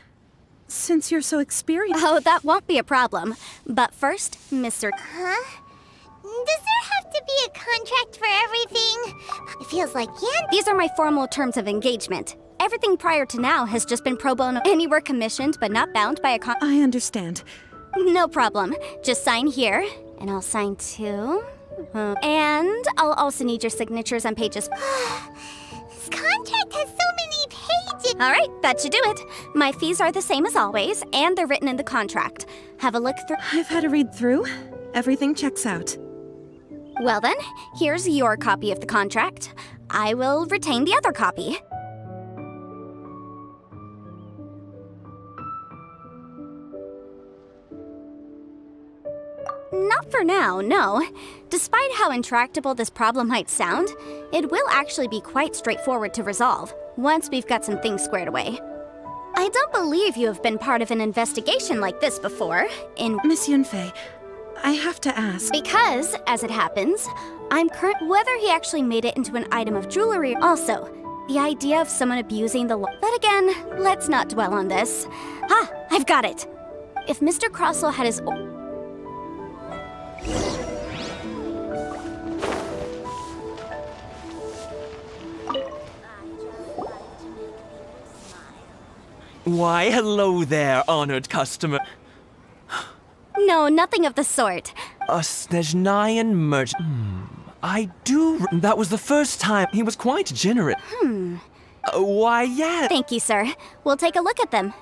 since you're so experienced. Oh, that won't be a problem. But first, Mr. Huh? Does there have to be a contract for everything? It feels like These are my formal terms of engagement. Everything prior to now has just been pro bono. Anywhere commissioned, but not bound by a I understand. No problem. Just sign here, and I'll sign too. And I'll also need your signatures on pages. This contract has so many pages. All right, that should do it. My fees are the same as always, and they're written in the contract. Have a look through. I've had a read through. Everything checks out. Well then, here's your copy of the contract. I will retain the other copy. Not for now, no. Despite how intractable this problem might sound, it will actually be quite straightforward to resolve, once we've got some things squared away. I don't believe you have been part of an investigation like this before, Miss Yunfei, I have to ask. Because, as it happens, I'm whether he actually made it into an item of jewelry. Also, the idea of someone abusing the law. But again, let's not dwell on this. Ah, I've got it. If Mr. Crossell had his... Why, hello there, honored customer. No, nothing of the sort. A Snezhnayan merchant. I do. That was the first time. He was quite generous. Why, yeah. Thank you, sir. We'll take a look at them.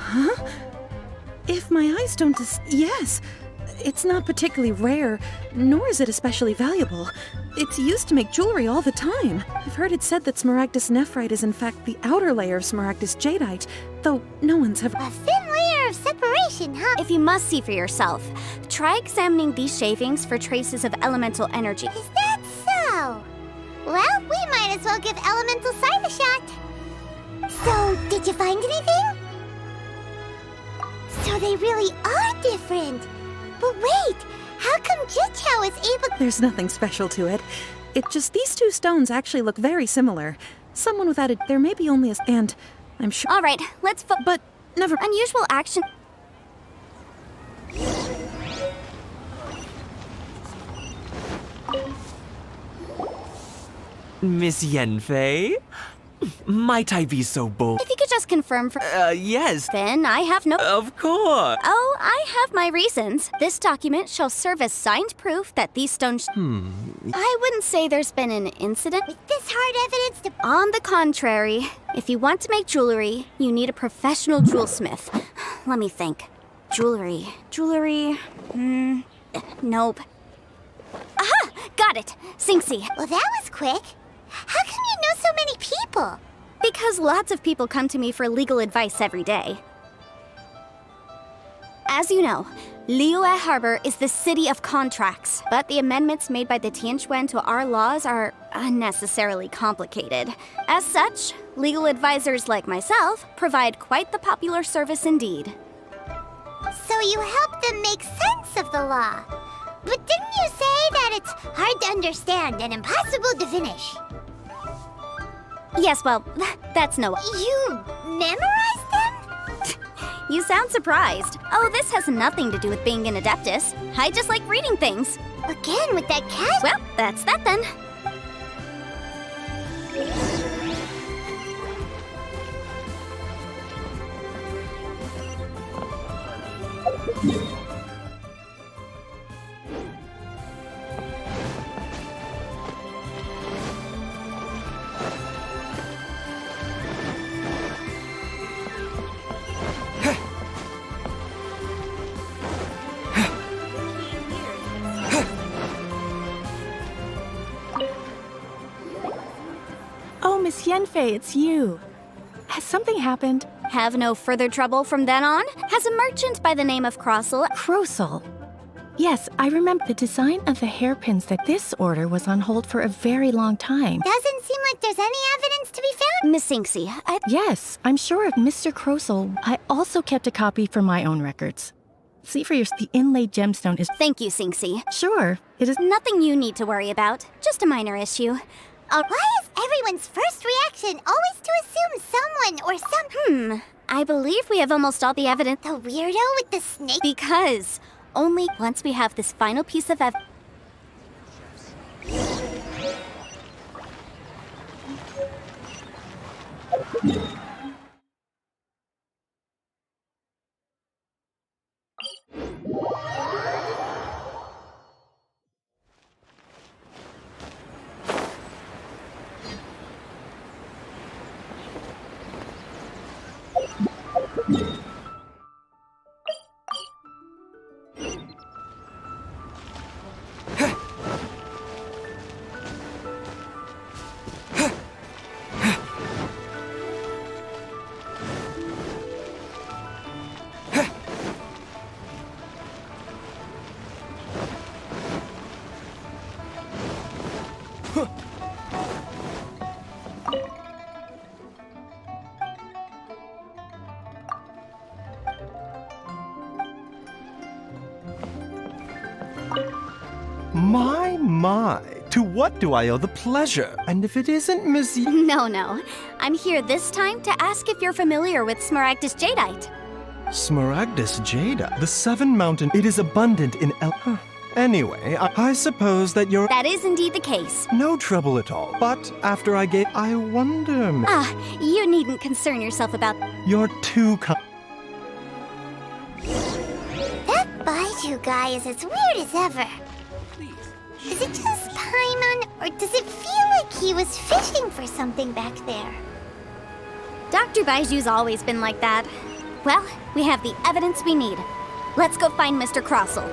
Huh? If my eyes don't yes. It's not particularly rare, nor is it especially valuable. It's used to make jewelry all the time. I've heard it said that Smaragdus nephrite is in fact the outer layer of Smaragdus jadeite, though no one's ever... A thin layer of separation, huh? If you must see for yourself, try examining these shavings for traces of elemental energy. Is that so? Well, we might as well give elemental sight a shot. So, did you find anything? So they really are different. But wait, how come Jichao is able... There's nothing special to it. It's just these two stones actually look very similar. Someone without it, there may be only a... And I'm sure... All right, let's... But never... Unusual action... Miss Yenfei? Might I be so bold? If you could just confirm for... Yes. Then I have no... Of course. Oh, I have my reasons. This document shall serve as signed proof that these stones... I wouldn't say there's been an incident with this hard evidence to... On the contrary, if you want to make jewelry, you need a professional jewelsmith. Let me think. Jewelry. Nope. Aha! Got it! Sinxie. Well, that was quick. How come you know so many people? Because lots of people come to me for legal advice every day. As you know, Liyue Harbor is the city of contracts, but the amendments made by the Tianquan to our laws are unnecessarily complicated. As such, legal advisors like myself provide quite the popular service indeed. So you help them make sense of the law. But didn't you say that it's hard to understand and impossible to finish? Yes, well, that's no... You memorized them? You sound surprised. Oh, this has nothing to do with being an adeptus. I just like reading things. Again with that cat? Well, that's that then. Oh, Miss Yanfei, it's you. Has something happened? Have no further trouble from then on? Has a merchant by the name of Crossel... Crossel? Yes, I remember the design of the hairpins that this order was on hold for a very long time. Doesn't seem like there's any evidence to be found. Miss Sinxie, Yes, I'm sure of Mr. Crossel. I also kept a copy for my own records. See for yourself, the inlaid gemstone is... Thank you, Sinxie. Sure, it is... Nothing you need to worry about. Just a minor issue. Why is everyone's first reaction always to assume someone or some... I believe we have almost all the evidence. The weirdo with the snake? Because only once we have this final piece of evidence... My, to what do I owe the pleasure? And if it isn't Miss... No. I'm here this time to ask if you're familiar with Smaragdus Jadeite. Smaragdus Jada, the Seven Mountain, it is abundant in Anyway, I suppose that you're... That is indeed the case. No trouble at all. But after I gave... I wonder... You needn't concern yourself about... You're too That Baiju guy is as weird as ever. Is it just Paimon, or does it feel like he was fishing for something back there? Dr. Baiju's always been like that. Well, we have the evidence we need. Let's go find Mr. Crossel.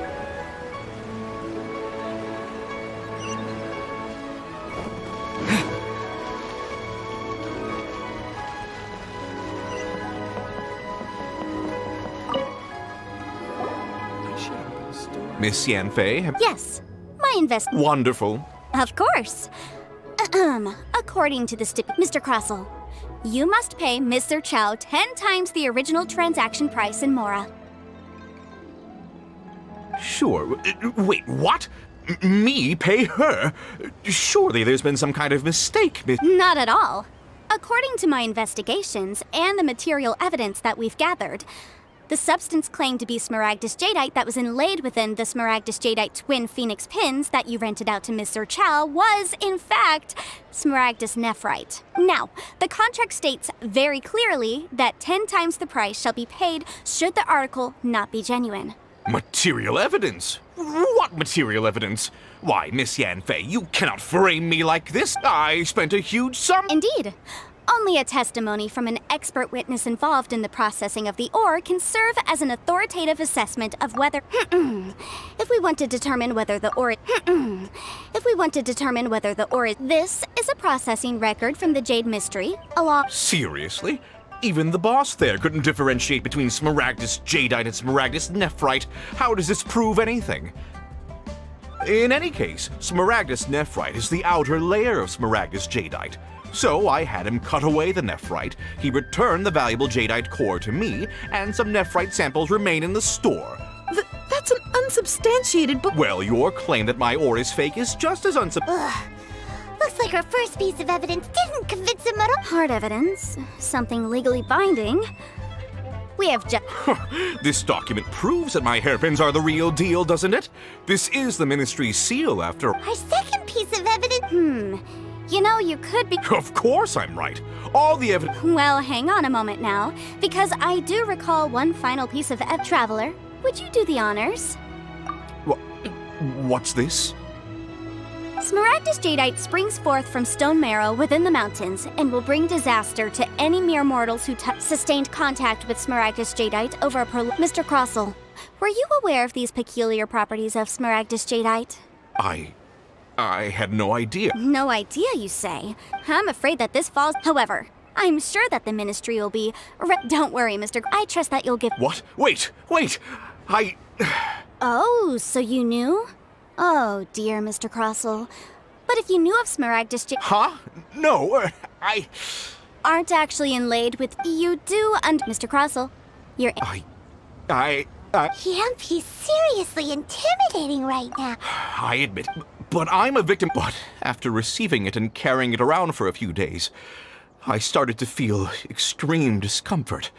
Miss Yanfei? Yes, my Wonderful. Of course. According to the Mr. Crossel, you must pay Mr. Chow 10 times the original transaction price in Mora. Sure. Wait, what? Me pay her? Surely there's been some kind of mistake. Not at all. According to my investigations and the material evidence that we've gathered, The substance claimed to be smaragdus jadeite that was inlaid within the smaragdus jadeite twin phoenix pins that you rented out to Mr. Chow was, in fact, smaragdus nephrite. Now, the contract states very clearly that 10 times the price shall be paid should the article not be genuine. Material evidence? What material evidence? Why, Miss Yanfei, you cannot frame me like this. I spent a huge sum. Indeed. Only a testimony from an expert witness involved in the processing of the ore can serve as an authoritative assessment of whether if we want to determine whether the ore this is a processing record from the Jade Mystery along. Seriously? Even the boss there couldn't differentiate between smaragdus jadeite and smaragdus nephrite. How does this prove anything? In any case, smaragdus nephrite is the outer layer of smaragdus jadeite. So I had him cut away the nephrite, he returned the valuable jadeite core to me, and some nephrite samples remain in the store. That's an unsubstantiated book. Well, your claim that my ore is fake is just as Looks like our first piece of evidence didn't convince him at all. Hard evidence, something legally binding. We have just. This document proves that my hairpins are the real deal, doesn't it? This is the Ministry's seal, after all. Our second piece of evidence. You know, you could be. Of course I'm right. All the evidence. Well, hang on a moment now, because I do recall one final piece of Traveler. Would you do the honors? What's this? Smaragdus jadeite springs forth from stone marrow within the mountains and will bring disaster to any mere mortals who sustained contact with smaragdus jadeite over a Mr. Crossell, were you aware of these peculiar properties of smaragdus jadeite? I had no idea. No idea, you say? I'm afraid that this falls. However, I'm sure that the Ministry will be. Don't worry, Mr. I trust that you'll give. What? Wait! Oh, so you knew? Oh, dear, Mr. Crossell. But if you knew of smaragdus Huh? No, aren't actually inlaid with. You do, Mr. Crossell. You're. He's seriously intimidating right now. I admit, but I'm a victim. But after receiving it and carrying it around for a few days, I started to feel extreme discomfort.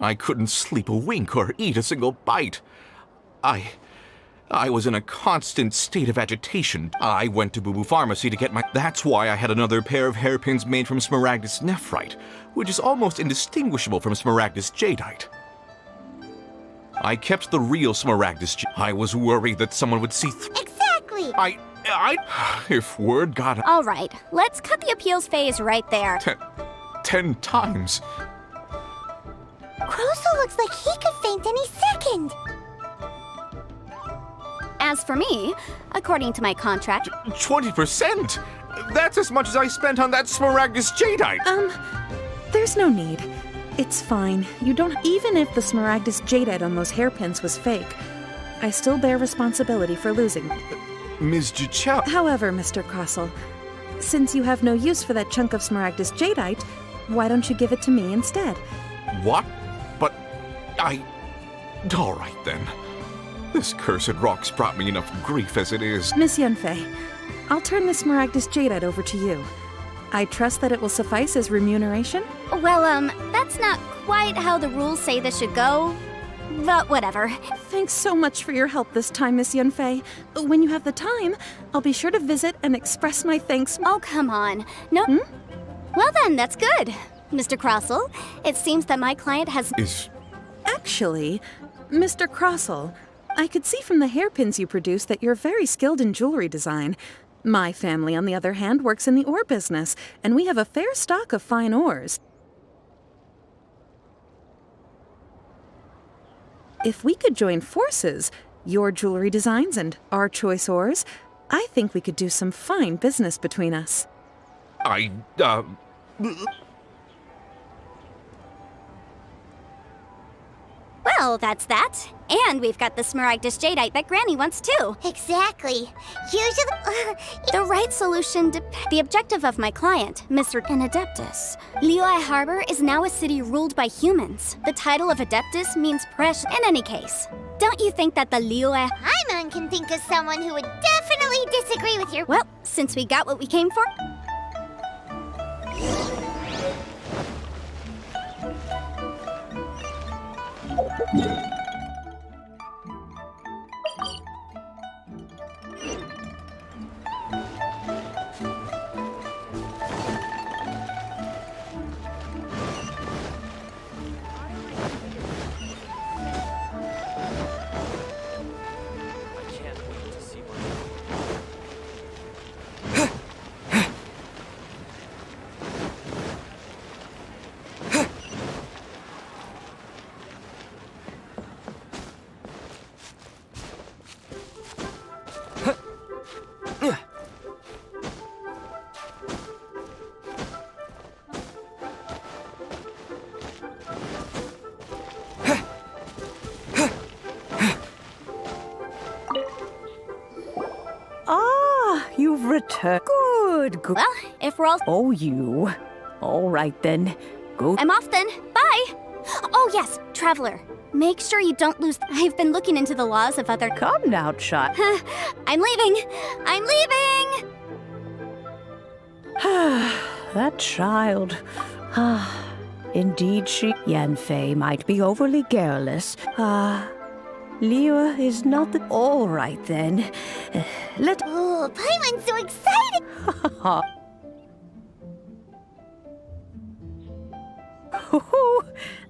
I couldn't sleep a wink or eat a single bite. I was in a constant state of agitation. I went to Boo Boo Pharmacy to get my. That's why I had another pair of hairpins made from smaragdus nephrite, which is almost indistinguishable from smaragdus jadeite. I kept the real smaragdus. I was worried that someone would see. Exactly. If word got. All right, let's cut the appeals phase right there. 10 times. Crossell looks like he could faint any second. As for me, according to my contract. 20%? That's as much as I spent on that smaragdus jadeite. There's no need. It's fine. You don't. Even if the smaragdus jadeite on those hairpins was fake, I still bear responsibility for losing. Ms. Jichao. However, Mr. Crossell, since you have no use for that chunk of smaragdus jadeite, why don't you give it to me instead? What? But all right then. This cursed rock's brought me enough grief as it is. Miss Yanfei, I'll turn the smaragdus jadeite over to you. I trust that it will suffice as remuneration? Well, that's not quite how the rules say this should go. But whatever. Thanks so much for your help this time, Miss Yanfei. When you have the time, I'll be sure to visit and express my thanks. Oh, come on. No. Well then, that's good. Mr. Crossell, it seems that my client has... Actually, Mr. Crossell, I could see from the hairpins you produce that you're very skilled in jewelry design. My family, on the other hand, works in the ore business, and we have a fair stock of fine ores. If we could join forces, your jewelry designs and our choice ores, I think we could do some fine business between us. Well, that's that. And we've got the smaragdus jadeite that Granny wants too. Exactly. Usually... The right solution the objective of my client, Mr. Adeptus. Liyue Harbor is now a city ruled by humans. The title of Adeptus means precious in any case. Don't you think that the Liyue... Paimon can think of someone who would definitely disagree with your... Well, since we got what we came for... Ah, you've returned. Good. Well, if we're all... Oh, you. All right then. Go. I'm off then. Bye! Oh yes, Traveler. Make sure you don't lose... I've been looking into the laws of other... Come now, child. I'm leaving! I'm leaving! That child. Indeed she... Yanfei might be overly garrulous. Liyue is not the... All right then. Let... Oh, Paimon's so excited!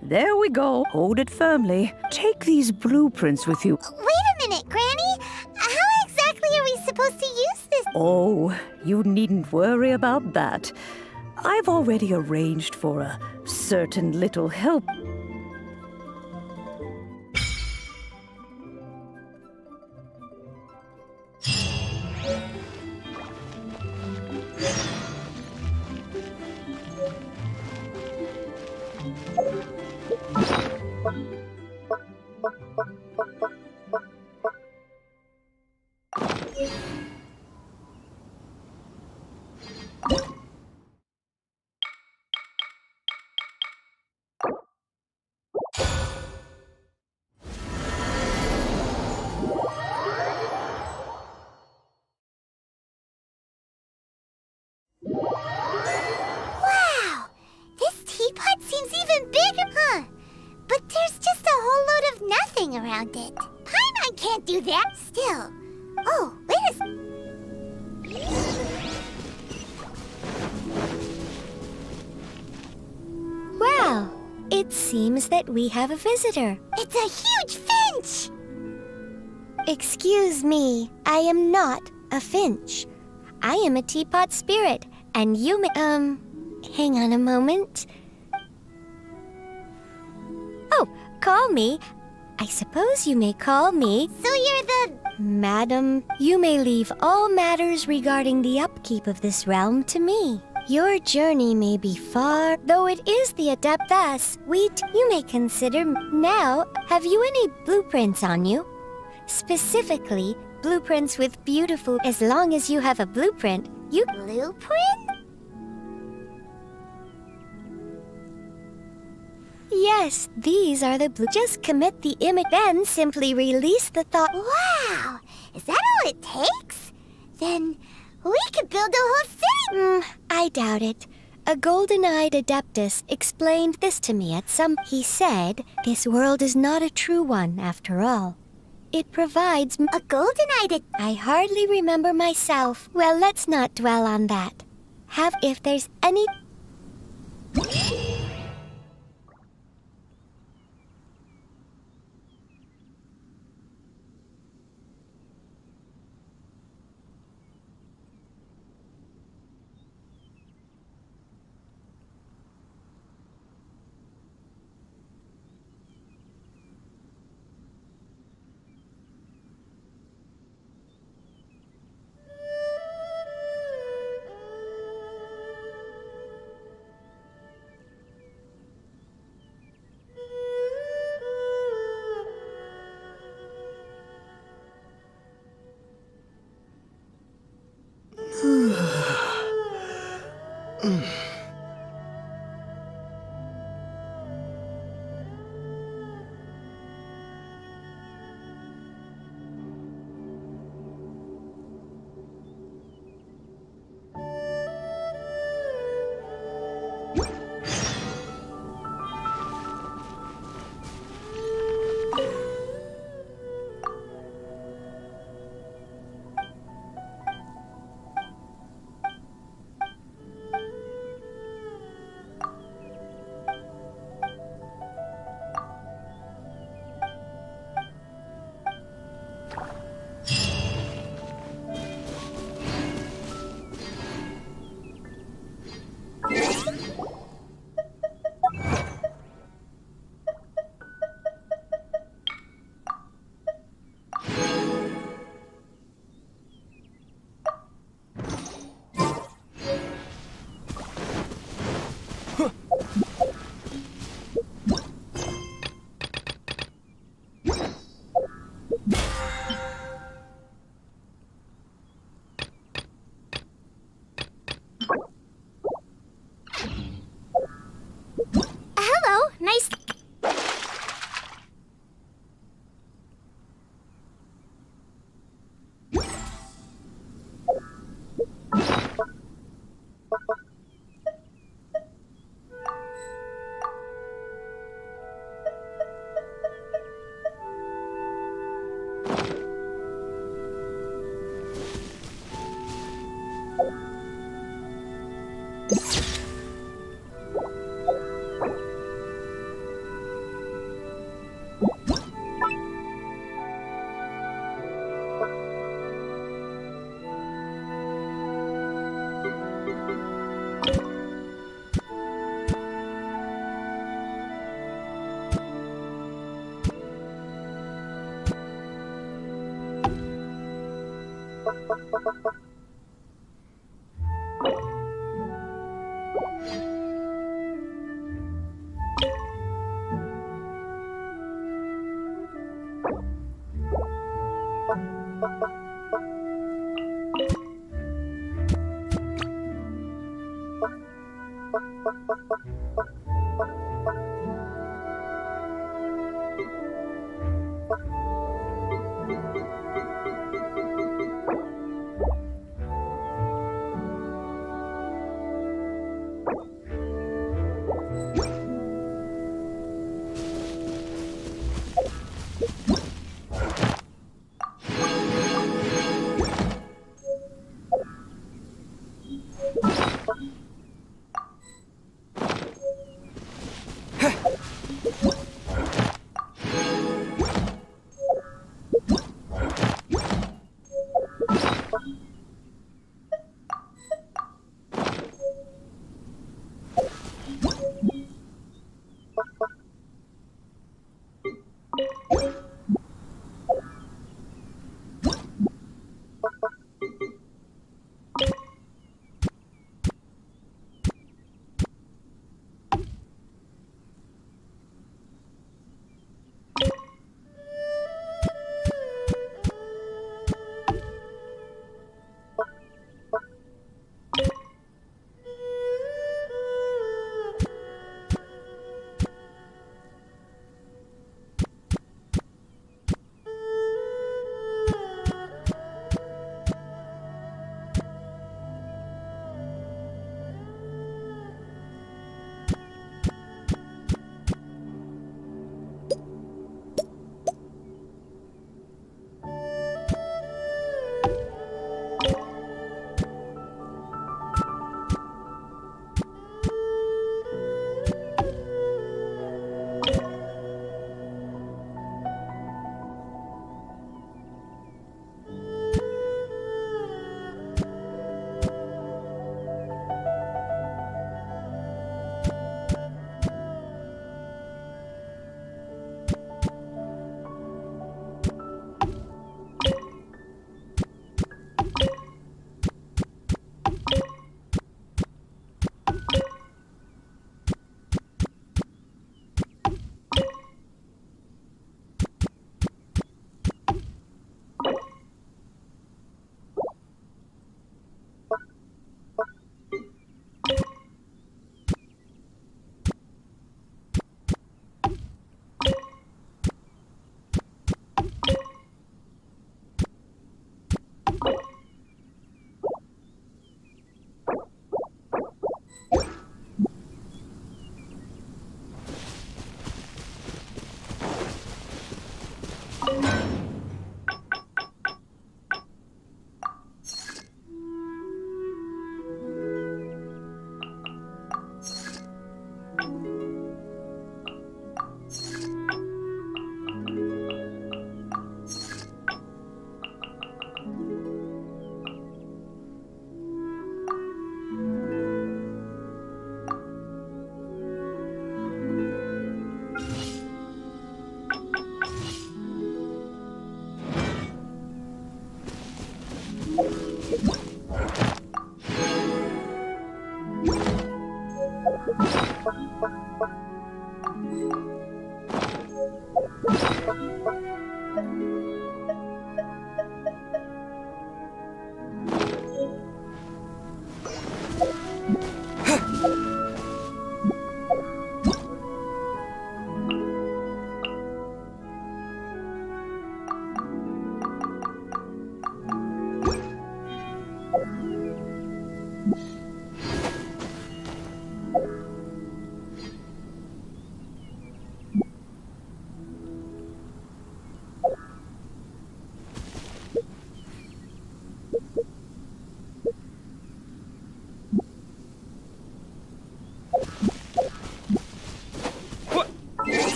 There we go. Hold it firmly. Take these blueprints with you. Wait a minute, Granny. How exactly are we supposed to use this? Oh, you needn't worry about that. I've already arranged for a certain little help. Wow! This teapot seems even bigger, huh? But there's just a whole load of nothing around it. Paimon can't do that. Still. Oh, wait a... Well, it seems that we have a visitor. It's a huge finch! Excuse me, I am not a finch. I am a teapot spirit, and you may... hang on a moment. Oh, call me. I suppose you may call me... So you're the... Madam, you may leave all matters regarding the upkeep of this realm to me. Your journey may be far, though it is the Adeptus. You may consider... Now, have you any blueprints on you? Specifically, blueprints with beautiful... As long as you have a blueprint, you... Blueprint? Yes, these are the blue... Just commit the image, then simply release the thought... Wow! Is that all it takes? Then we could build a whole city! I doubt it. A golden-eyed Adeptus explained this to me at some... He said, this world is not a true one, after all. It provides... A golden-eyed... I hardly remember myself. Well, let's not dwell on that. If there's any... nice.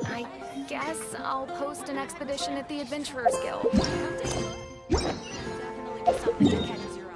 I guess I'll post an expedition at the Adventurers Guild. Definitely be something that catches your eye.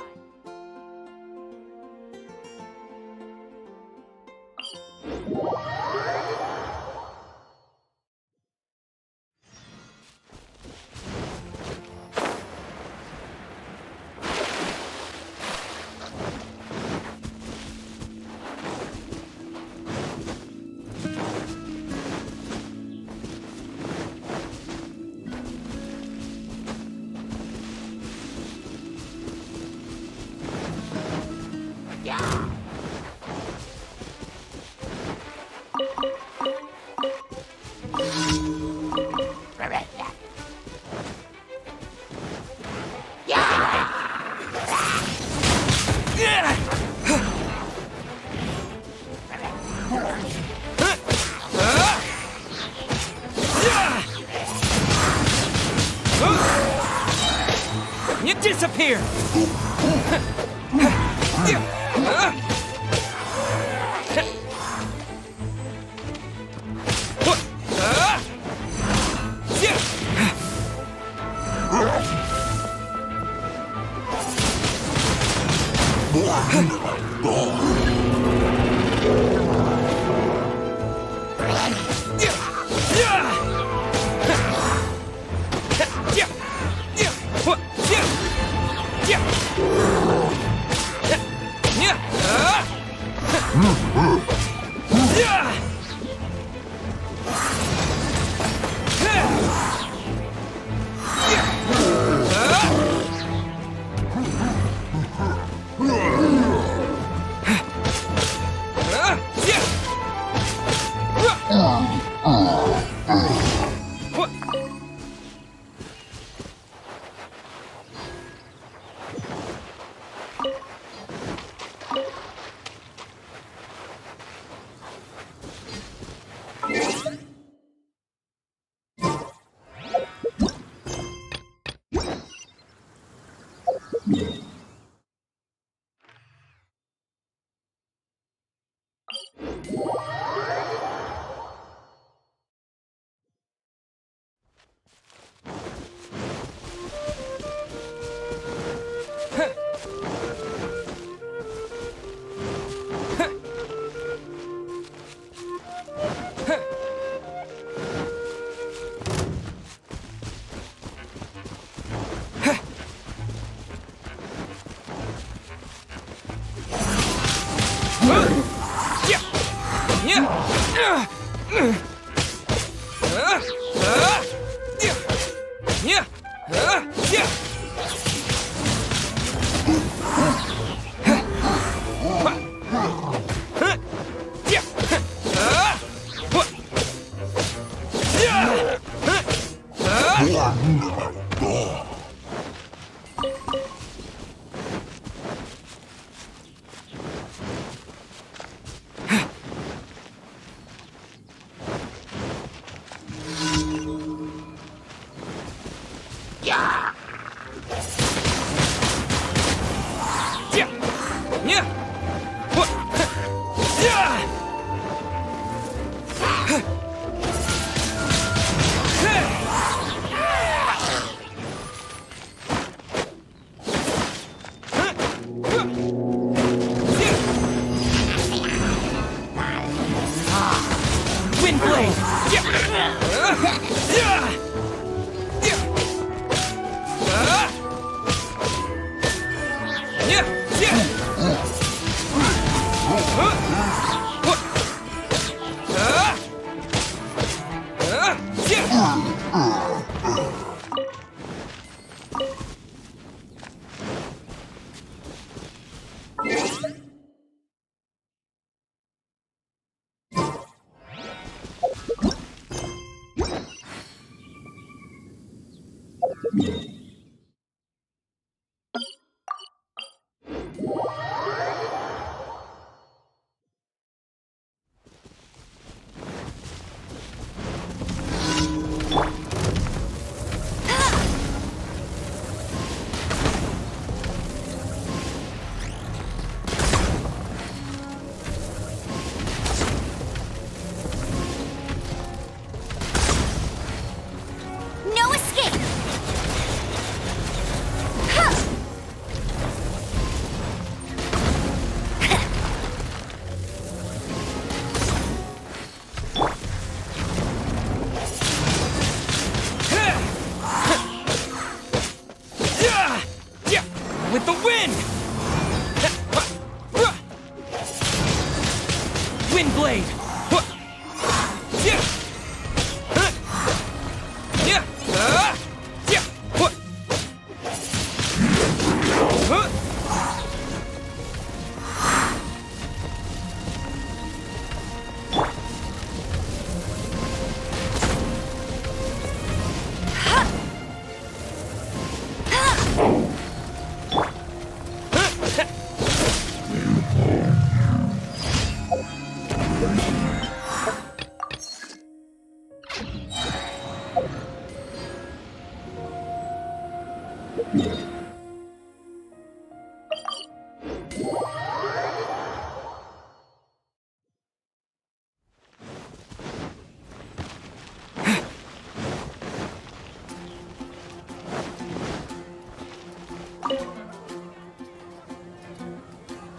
You disappear!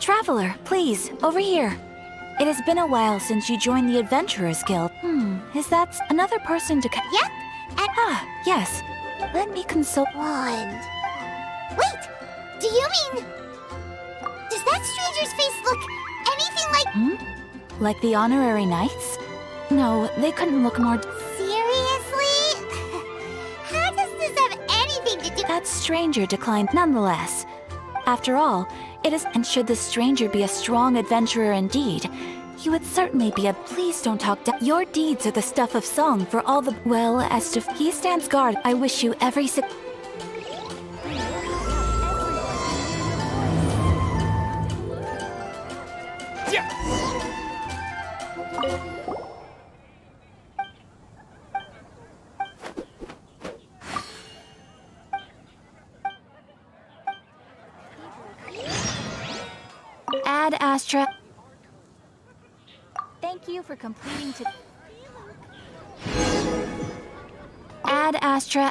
Traveler, please, over here. It has been a while since you joined the Adventurers Guild. Is that another person to Yep, and... yes. Let me consult... Wand. Wait! Do you mean... Does that stranger's face look anything like... Like the Honorary Knights? No, they couldn't look more... Seriously? How does this have anything to do... That stranger declined nonetheless. After all, it is... And should the stranger be a strong adventurer indeed, he would certainly be a... Please don't talk down... Your deeds are the stuff of song for all the... Well, as to... He stands guard. I wish you every... Ad Astra. Thank you for completing to... Ad Astra.